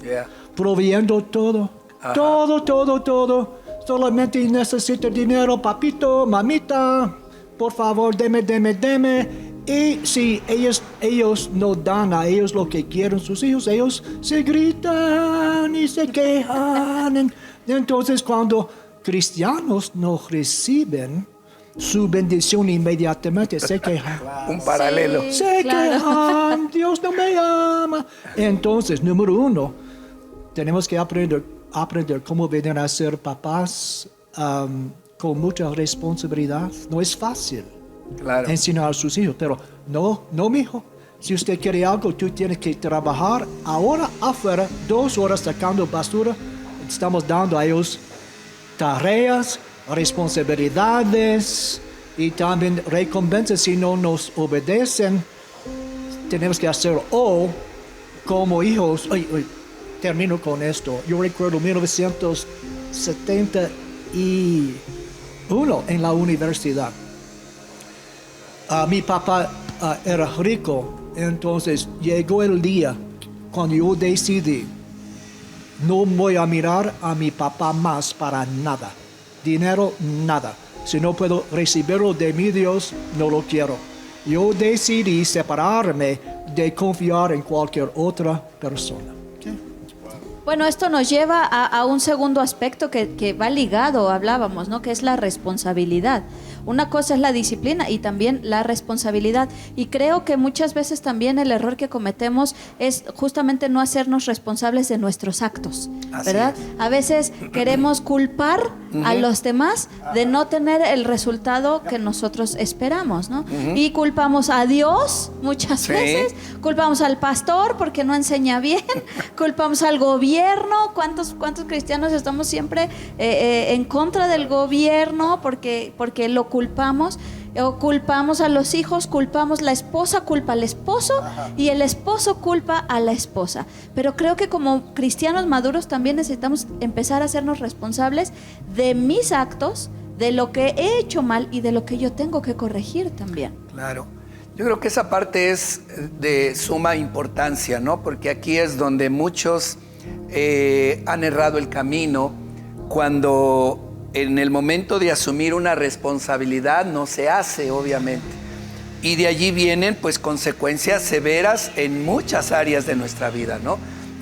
proveyendo todo. Todo. Solamente necesito dinero, papito, mamita, por favor, deme. Y si ellos no dan a ellos lo que quieren sus hijos, ellos se gritan y se quejan. Entonces, cuando cristianos no reciben su bendición inmediatamente, se quejan. Un paralelo. Sí, se quejan, Dios no me ama. Entonces, número uno, tenemos que aprender cómo venir a ser papás con mucha responsabilidad. No es fácil. Claro. Enseñar a sus hijos, pero no, mijo. Si usted quiere algo, tú tienes que trabajar ahora afuera, 2 horas sacando basura. Estamos dando a ellos tareas, responsabilidades y también recompensas si no nos obedecen. Tenemos que hacer como hijos. Termino con esto. Yo recuerdo 1971 en la universidad. Mi papá era rico, entonces llegó el día cuando yo decidí, no voy a mirar a mi papá más para nada, dinero, nada. Si no puedo recibirlo de mi Dios, no lo quiero. Yo decidí separarme de confiar en cualquier otra persona. Bueno, esto nos lleva a un segundo aspecto que va ligado, hablábamos, ¿no? Que es la responsabilidad. Una cosa es la disciplina y también la responsabilidad. Y creo que muchas veces también el error que cometemos es justamente no hacernos responsables de nuestros actos, ¿verdad? A veces queremos culpar a los demás de no tener el resultado que nosotros esperamos, ¿no? Y culpamos a Dios muchas veces, culpamos al pastor porque no enseña bien, culpamos al gobierno gobierno, ¿cuántos cristianos estamos siempre en contra del gobierno porque lo culpamos? O culpamos a los hijos, la esposa culpa al esposo y el esposo culpa a la esposa. Pero creo que como cristianos maduros también necesitamos empezar a hacernos responsables de mis actos, de lo que he hecho mal y de lo que yo tengo que corregir también. Claro. Yo creo que esa parte es de suma importancia, ¿no? Porque aquí es donde muchos han errado el camino cuando en el momento de asumir una responsabilidad no se hace, obviamente. Y de allí vienen pues consecuencias severas en muchas áreas de nuestra vida, ¿no?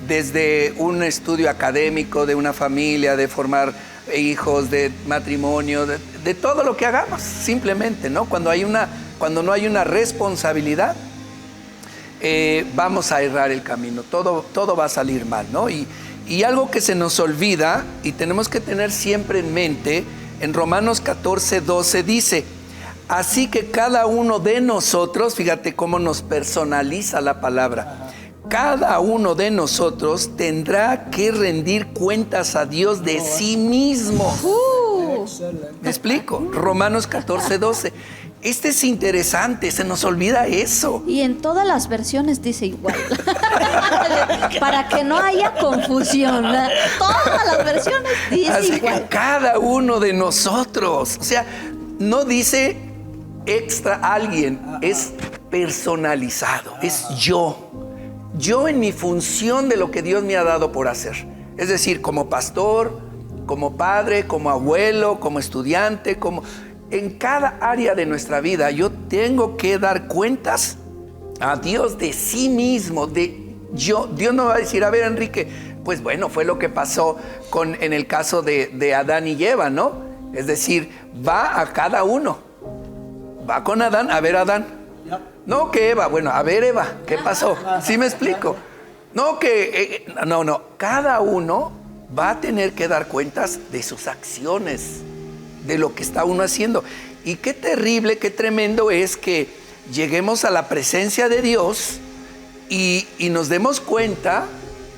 Desde un estudio académico, de una familia, de formar hijos, de matrimonio, de todo lo que hagamos, simplemente, ¿no? Cuando no hay una responsabilidad, vamos a errar el camino, todo va a salir mal, ¿no? Y algo que se nos olvida y tenemos que tener siempre en mente, en Romanos 14:12 dice, así que cada uno de nosotros, fíjate cómo nos personaliza la palabra, cada uno de nosotros tendrá que rendir cuentas a Dios de sí mismo. ¿Me explico? Romanos 14:12. Este es interesante, se nos olvida eso. Y en todas las versiones dice igual. Para que no haya confusión. Todas las versiones dice así igual. Así que cada uno de nosotros, o sea, no dice extra alguien, es personalizado, es yo. Yo en mi función de lo que Dios me ha dado por hacer. Es decir, como pastor, como padre, como abuelo, como estudiante, en cada área de nuestra vida yo tengo que dar cuentas a Dios de sí mismo, Dios no va a decir, a ver, Enrique, pues bueno, fue lo que pasó en el caso de Adán y Eva, ¿no? Es decir, va a cada uno, va con Adán, a ver Adán, no que Eva, bueno, a ver Eva, ¿qué pasó? ¿Sí me explico? No que, no, cada uno va a tener que dar cuentas de sus acciones, de lo que está uno haciendo. Y qué terrible, qué tremendo es que lleguemos a la presencia de Dios y nos demos cuenta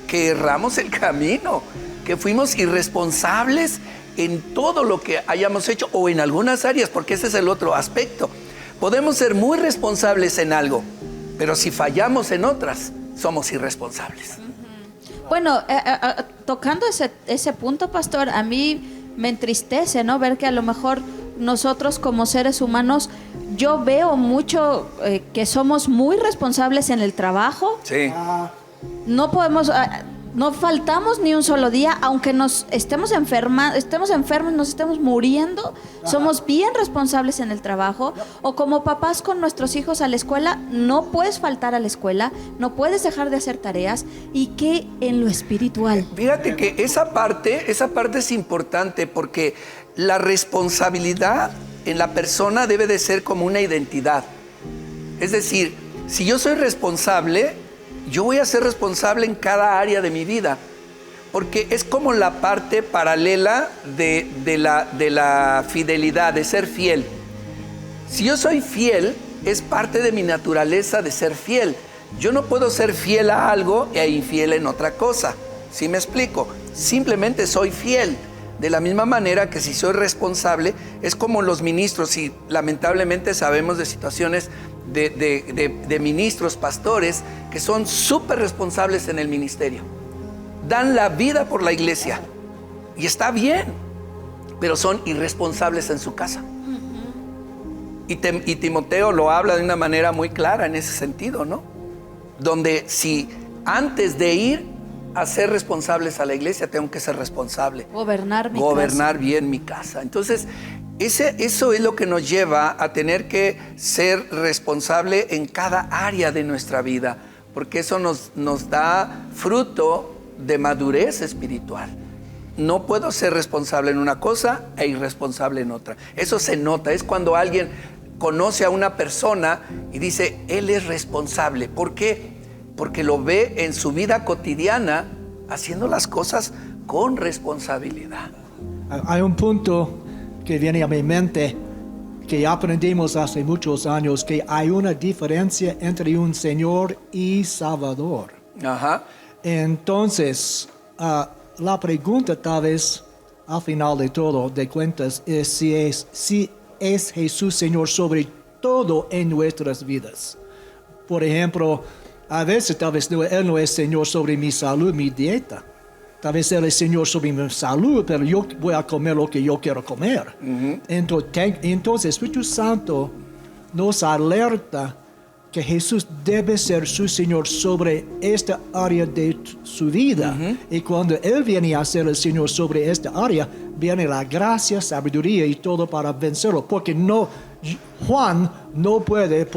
que erramos el camino, que fuimos irresponsables en todo lo que hayamos hecho o en algunas áreas, porque ese es el otro aspecto. Podemos ser muy responsables en algo, pero si fallamos en otras, somos irresponsables. Bueno, tocando ese punto, pastor, a mí me entristece, ¿no? Ver que a lo mejor nosotros como seres humanos, yo veo mucho que somos muy responsables en el trabajo. Sí. No podemos, no faltamos ni un solo día, aunque nos estemos enfermos, nos estemos muriendo, somos bien responsables en el trabajo. O como papás con nuestros hijos a la escuela, no puedes faltar a la escuela, no puedes dejar de hacer tareas. ¿Y qué en lo espiritual? Fíjate que esa parte es importante porque la responsabilidad en la persona debe de ser como una identidad. Es decir, si yo soy responsable, yo voy a ser responsable en cada área de mi vida, porque es como la parte paralela de la fidelidad, de ser fiel. Si yo soy fiel, es parte de mi naturaleza de ser fiel. Yo no puedo ser fiel a algo e infiel en otra cosa. ¿Sí me explico? Simplemente soy fiel. De la misma manera que si soy responsable, es como los ministros, y lamentablemente sabemos de situaciones de ministros, pastores, que son súper responsables en el ministerio. Dan la vida por la iglesia. Y está bien, pero son irresponsables en su casa. Y Timoteo lo habla de una manera muy clara en ese sentido, ¿no? Donde si antes de ir a ser responsables a la iglesia, tengo que ser responsable. Gobernar bien mi casa. Entonces, eso es lo que nos lleva a tener que ser responsable en cada área de nuestra vida, porque eso nos da fruto de madurez espiritual. No puedo ser responsable en una cosa e irresponsable en otra. Eso se nota, es cuando alguien conoce a una persona y dice, él es responsable. ¿Por qué? Porque lo ve en su vida cotidiana haciendo las cosas con responsabilidad. Hay un punto que viene a mi mente que aprendimos hace muchos años, que hay una diferencia entre un Señor y Salvador. Ajá. Entonces, la pregunta tal vez al final de todo, de cuentas, es si es Jesús Señor sobre todo en nuestras vidas. Por ejemplo, a veces tal vez Él no es Señor sobre mi salud, mi dieta. Tal vez Él es Señor sobre mi salud, pero yo voy a comer lo que yo quiero comer. Entonces, el Espíritu Santo nos alerta que Jesús debe ser su Señor sobre esta área de su vida. Y cuando Él viene a ser el Señor sobre esta área, viene la gracia, sabiduría y todo para vencerlo. Porque Juan no puede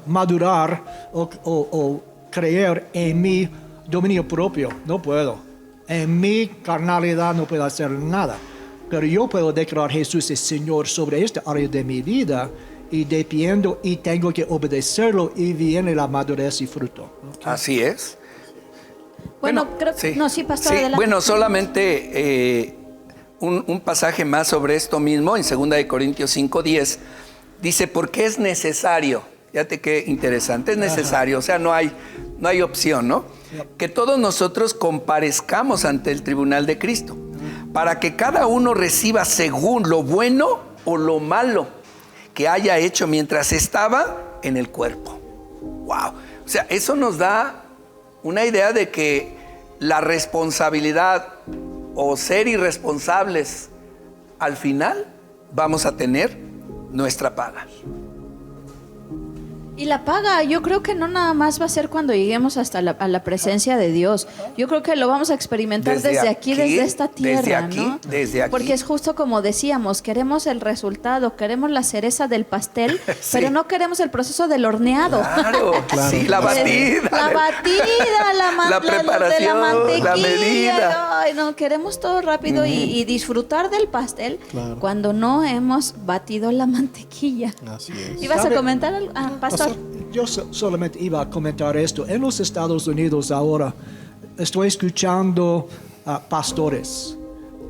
madurar o creer en mi dominio propio. No puedo. En mi carnalidad no puedo hacer nada. Pero yo puedo declarar Jesús es Señor sobre esta área de mi vida. Y dependo y tengo que obedecerlo y viene la madurez y fruto. Okay. Así es. Bueno, creo que... sí. No, sí, pastor, sí. adelante. Bueno, solamente un pasaje más sobre esto mismo, en 2 Corintios 5:10, dice, porque es necesario, fíjate qué interesante, es necesario, o sea, no hay opción, ¿no? Que todos nosotros comparezcamos ante el tribunal de Cristo, para que cada uno reciba según lo bueno o lo malo que haya hecho mientras estaba en el cuerpo. Wow. O sea, eso nos da una idea de que la responsabilidad o ser irresponsables, al final vamos a tener nuestra paga. Y la paga, yo creo que no nada más va a ser cuando lleguemos hasta a la presencia de Dios. Yo creo que lo vamos a experimentar desde aquí, desde esta tierra, ¿no? Desde aquí. Porque es justo como decíamos, queremos el resultado, queremos la cereza del pastel, sí, pero no queremos el proceso del horneado. Claro, sí, la batida. La preparación, la mantequilla, la medida. Ay, no, queremos todo rápido y disfrutar del pastel cuando no hemos batido la mantequilla. Así es. ¿Ibas a comentar algo? Pastor. Yo solamente iba a comentar esto. En los Estados Unidos ahora estoy escuchando pastores.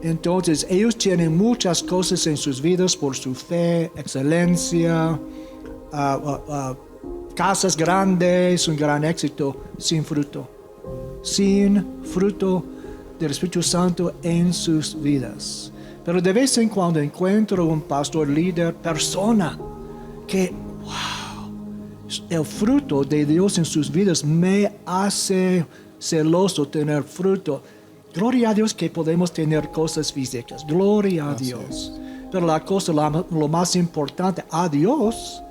Entonces ellos tienen muchas cosas en sus vidas por su fe, excelencia, casas grandes, un gran éxito, sin fruto. Sin fruto del Espíritu Santo en sus vidas. Pero de vez en cuando encuentro un pastor líder, persona, que el fruto de Dios en sus vidas me hace celoso tener fruto. Gloria a Dios que podemos tener cosas físicas. Gloria a Dios. Pero la cosa, lo más importante a Dios,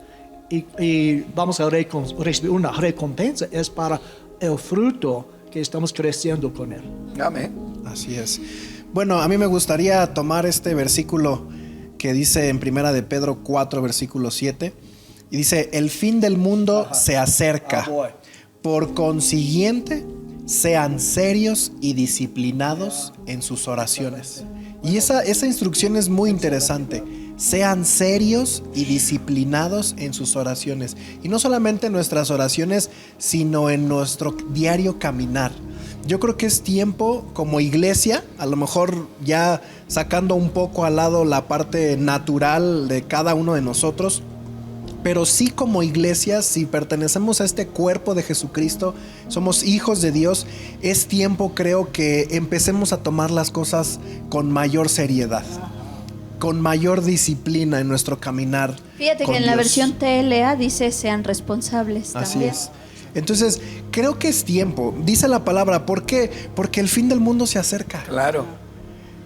y vamos a recibir una recompensa, es para el fruto que estamos creciendo con Él. Amén. Así es. Bueno, a mí me gustaría tomar este versículo que dice en 1 de Pedro 4, versículo 7. Y dice, el fin del mundo se acerca. Por consiguiente, sean serios y disciplinados en sus oraciones. Y esa instrucción es muy interesante. Sean serios y disciplinados en sus oraciones. Y no solamente en nuestras oraciones, sino en nuestro diario caminar. Yo creo que es tiempo como iglesia, a lo mejor ya sacando un poco al lado la parte natural de cada uno de nosotros, pero sí como iglesia, si pertenecemos a este cuerpo de Jesucristo, somos hijos de Dios, es tiempo, creo, que empecemos a tomar las cosas con mayor seriedad, con mayor disciplina en nuestro caminar. Fíjate que en la versión TLA dice sean responsables también. Así es. Entonces, creo que es tiempo, dice la palabra, ¿por qué? Porque el fin del mundo se acerca. Claro.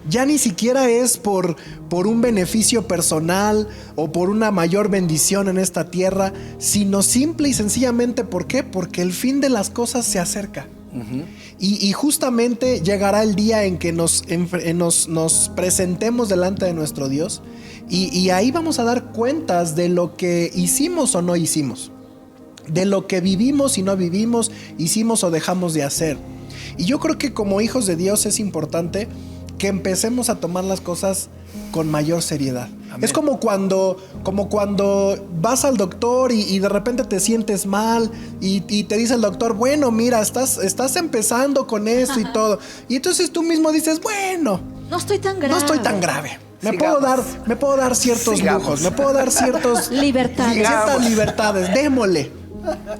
Ya ni siquiera es por un beneficio personal o por una mayor bendición en esta tierra, sino simple y sencillamente, ¿por qué? Porque el fin de las cosas se acerca. Y justamente llegará el día en que nos presentemos delante de nuestro Dios y ahí vamos a dar cuentas de lo que hicimos o no hicimos, de lo que vivimos y no vivimos, hicimos o dejamos de hacer. Y yo creo que como hijos de Dios es importante que empecemos a tomar las cosas con mayor seriedad. Amén. Es como cuando vas al doctor y de repente te sientes mal y te dice el doctor, bueno, mira, estás empezando con esto y todo. Y entonces tú mismo dices, bueno, no estoy tan grave. Me puedo dar ciertos lujos, me puedo dar ciertas libertades, démosle.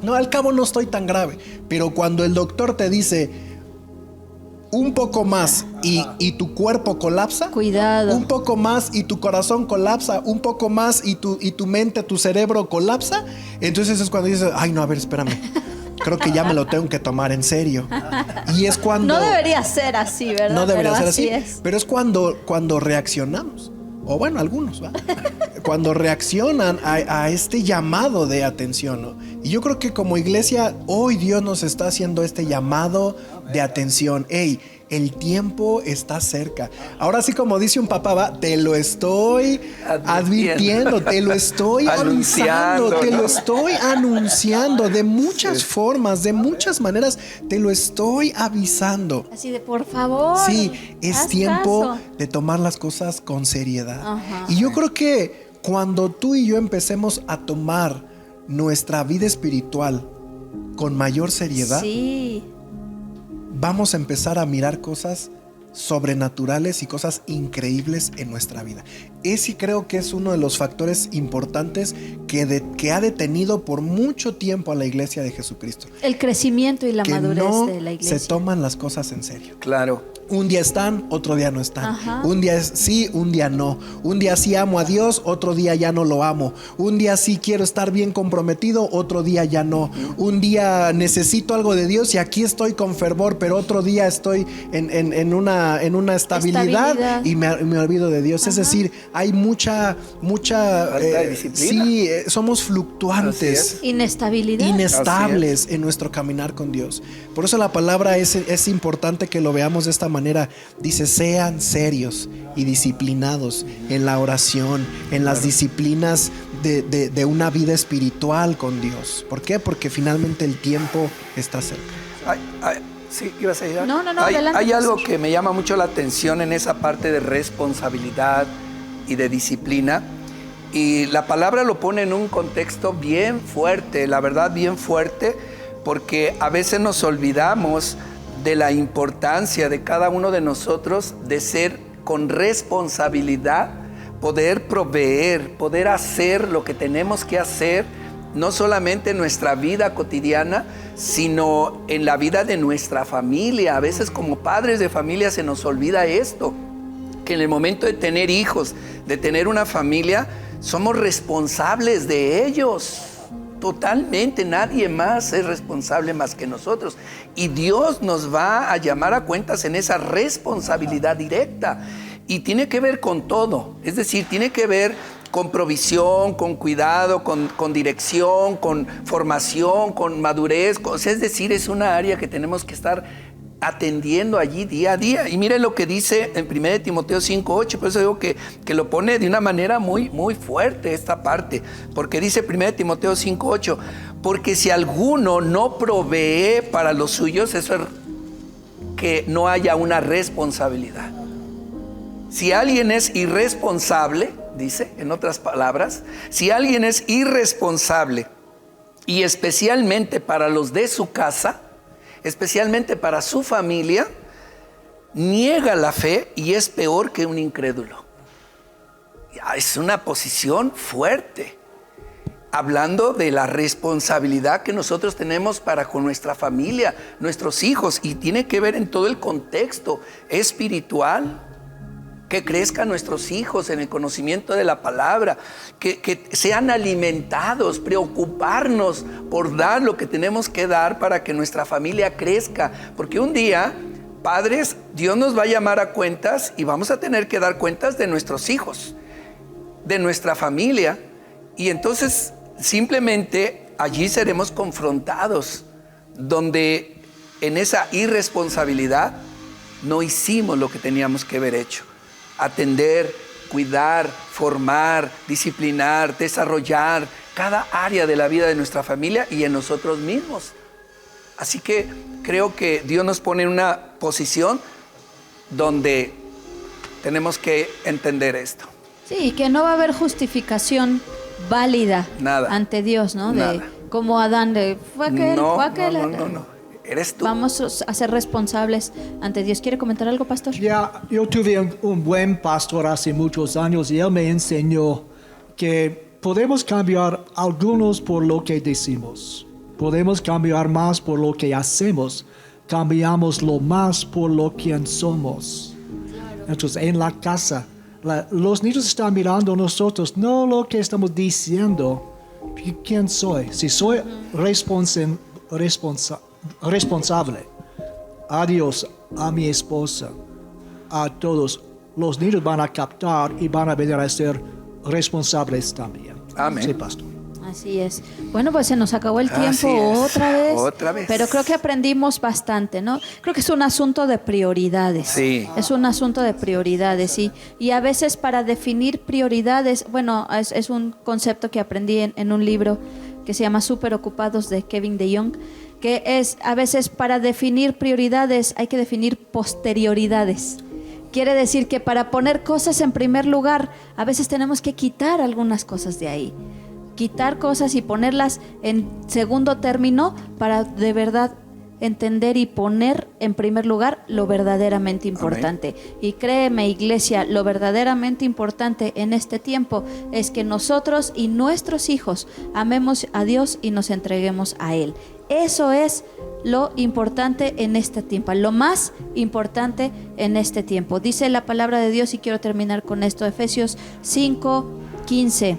No, al cabo no estoy tan grave. Pero cuando el doctor te dice, un poco más y tu cuerpo colapsa. Cuidado. Un poco más y tu corazón colapsa. Un poco más y tu mente, tu cerebro colapsa. Entonces es cuando dices, ay no, a ver, espérame. Creo que ya me lo tengo que tomar en serio. Y es cuando... No debería ser así, ¿verdad? No debería Pero ser así. es. Pero es cuando reaccionamos. O bueno, algunos, ¿va? Cuando reaccionan a este llamado de atención, ¿no? Y yo creo que como iglesia, hoy Dios nos está haciendo este llamado de atención. Hey, el tiempo está cerca. Ahora sí, como dice un papá, va, te lo estoy advirtiendo, te lo estoy avisando, te lo estoy anunciando de muchas formas, de muchas maneras, te lo estoy avisando. Así de, por favor. Sí, es haz tiempo caso. de tomar las cosas con seriedad. Ajá. Y yo creo que cuando tú y yo empecemos a tomar nuestra vida espiritual con mayor seriedad, Sí. vamos a empezar a mirar cosas sobrenaturales y cosas increíbles en nuestra vida. Ese creo que es uno de los factores importantes que ha detenido por mucho tiempo a la iglesia de Jesucristo. El crecimiento y la Que madurez no de la iglesia. se toman las cosas en serio. Claro. Un día están, otro día no están. Ajá. Un día es sí, un día no. Un día sí amo a Dios, otro día ya no lo amo. Un día sí quiero estar bien comprometido, otro día ya no. Un día necesito algo de Dios y aquí estoy con fervor, pero otro día estoy en una estabilidad. Y me olvido de Dios. Ajá. Es decir, hay mucha Falta de disciplina. Sí, somos fluctuantes. Así es. Inestabilidad. Inestables en nuestro caminar con Dios. Por eso la palabra es importante que lo veamos de esta manera. Dice, sean serios y disciplinados en la oración, en las disciplinas de una vida espiritual con Dios. ¿Por qué? Porque finalmente el tiempo está cerca. Sí, ibas a ir. No, Hay adelante, algo pastor. que me llama mucho la atención en esa parte de responsabilidad y de disciplina. Y la palabra lo pone en un contexto bien fuerte, la verdad bien fuerte, porque a veces nos olvidamos de la importancia de cada uno de nosotros de ser con responsabilidad, poder proveer, poder hacer lo que tenemos que hacer, no solamente en nuestra vida cotidiana, sino en la vida de nuestra familia. A veces como padres de familia se nos olvida esto, que en el momento de tener hijos, de tener una familia, somos responsables de ellos. Totalmente, nadie más es responsable más que nosotros. Y Dios nos va a llamar a cuentas en esa responsabilidad directa. Y tiene que ver con todo. Es decir, tiene que ver con provisión, con cuidado, con dirección, con formación, con madurez. Es decir, es una área que tenemos que estar atendiendo allí día a día. Y miren lo que dice en 1 Timoteo 5:8, por eso digo que lo pone de una manera muy, muy fuerte esta parte, porque dice 1 Timoteo 5:8, porque si alguno no provee para los suyos, eso es que no haya una responsabilidad. Si alguien es irresponsable, dice, en otras palabras, si alguien es irresponsable y especialmente para los de su casa, especialmente para su familia, niega la fe y es peor que un incrédulo. Es una posición fuerte, hablando de la responsabilidad que nosotros tenemos para con nuestra familia, nuestros hijos, y tiene que ver en todo el contexto espiritual, que crezcan nuestros hijos en el conocimiento de la palabra, que sean alimentados, preocuparnos por dar lo que tenemos que dar para que nuestra familia crezca, porque un día, padres, Dios nos va a llamar a cuentas y vamos a tener que dar cuentas de nuestros hijos, de nuestra familia, y entonces simplemente allí seremos confrontados, donde en esa irresponsabilidad no hicimos lo que teníamos que haber hecho. Atender, cuidar, formar, disciplinar, desarrollar cada área de la vida de nuestra familia y en nosotros mismos. Así que creo que Dios nos pone en una posición donde tenemos que entender esto. Sí, que no va a haber justificación válida Nada. ante Dios, ¿no? Nada. De como Adán, de fue aquel, No, fue aquel. no. Eres tú. Vamos a ser responsables ante Dios. ¿Quiere comentar algo, pastor? Ya, yo tuve un buen pastor hace muchos años y él me enseñó que podemos cambiar algunos por lo que decimos. Podemos cambiar más por lo que hacemos, cambiamos lo más por lo quien somos. Entonces, en la casa, los niños están mirando a nosotros, no lo que estamos diciendo, quién soy. Si soy responsable a Dios, a mi esposa, a todos, los niños van a captar y van a venir a ser responsables también. Amén. Sí, pastor. Así es. Bueno, pues se nos acabó el tiempo Así es. otra vez. Otra vez. Pero creo que aprendimos bastante, ¿no? Creo que es un asunto de prioridades. Sí. Es un asunto de prioridades, sí. Y a veces para definir prioridades, bueno, es un concepto que aprendí en un libro que se llama Súper Ocupados de Kevin DeYoung, que es a veces para definir prioridades hay que definir posterioridades. Quiere decir que para poner cosas en primer lugar, a veces tenemos que quitar algunas cosas de ahí. Quitar cosas y ponerlas en segundo término para de verdad entender y poner en primer lugar lo verdaderamente importante. Amén. Y créeme, iglesia, lo verdaderamente importante en este tiempo es que nosotros y nuestros hijos amemos a Dios y nos entreguemos a Él. Eso es lo importante en este tiempo, lo más importante en este tiempo. Dice la palabra de Dios, y quiero terminar con esto, Efesios 5:15.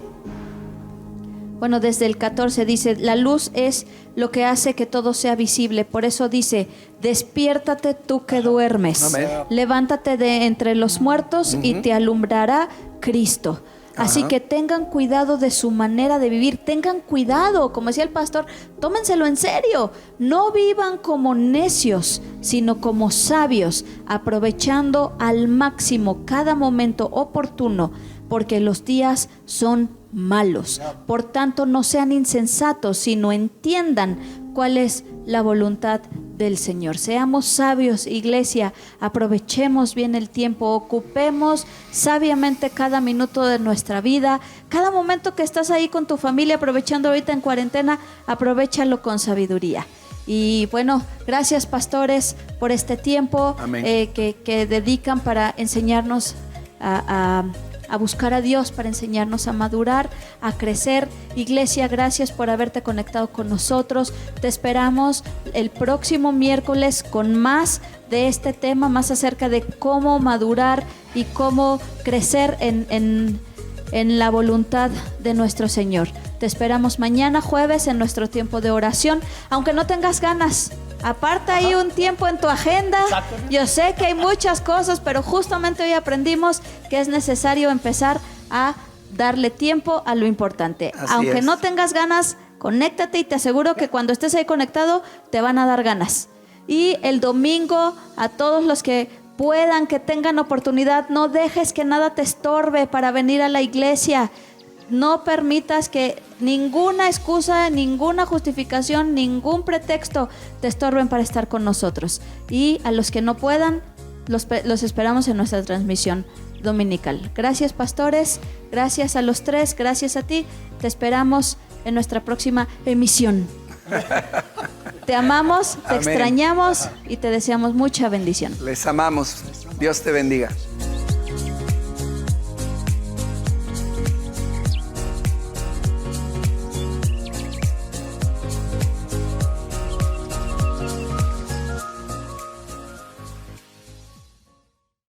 Bueno, desde el 14 dice, la luz es lo que hace que todo sea visible. Por eso dice, despiértate tú que duermes. Amén. Levántate de entre los muertos y te alumbrará Cristo. Así que tengan cuidado de su manera de vivir, tengan cuidado, como decía el pastor, tómenselo en serio. No vivan como necios, sino como sabios, aprovechando al máximo cada momento oportuno, porque los días son malos. Por tanto, no sean insensatos, sino entiendan cuál es la voluntad del Señor. Seamos sabios, iglesia, aprovechemos bien el tiempo, ocupemos sabiamente cada minuto de nuestra vida, cada momento que estás ahí con tu familia, aprovechando ahorita en cuarentena, aprovéchalo con sabiduría. Y bueno, gracias pastores por este tiempo que dedican para enseñarnos a buscar a Dios, para enseñarnos a madurar, a crecer. Iglesia, gracias por haberte conectado con nosotros. Te esperamos el próximo miércoles con más de este tema, más acerca de cómo madurar y cómo crecer en la voluntad de nuestro Señor. Te esperamos mañana jueves en nuestro tiempo de oración, aunque no tengas ganas. Aparta ahí un tiempo en tu agenda. Yo sé que hay muchas cosas, pero justamente hoy aprendimos que es necesario empezar a darle tiempo a lo importante. Aunque no tengas ganas, conéctate y te aseguro que cuando estés ahí conectado te van a dar ganas. Y el domingo, a todos los que puedan, que tengan oportunidad, no dejes que nada te estorbe para venir a la iglesia. No permitas que ninguna excusa, ninguna justificación, ningún pretexto te estorben para estar con nosotros. Y a los que no puedan, los esperamos en nuestra transmisión dominical. Gracias, pastores, gracias a los tres, gracias a ti. Te esperamos en nuestra próxima emisión. Te amamos, te extrañamos y te deseamos mucha bendición. Les amamos. Dios te bendiga.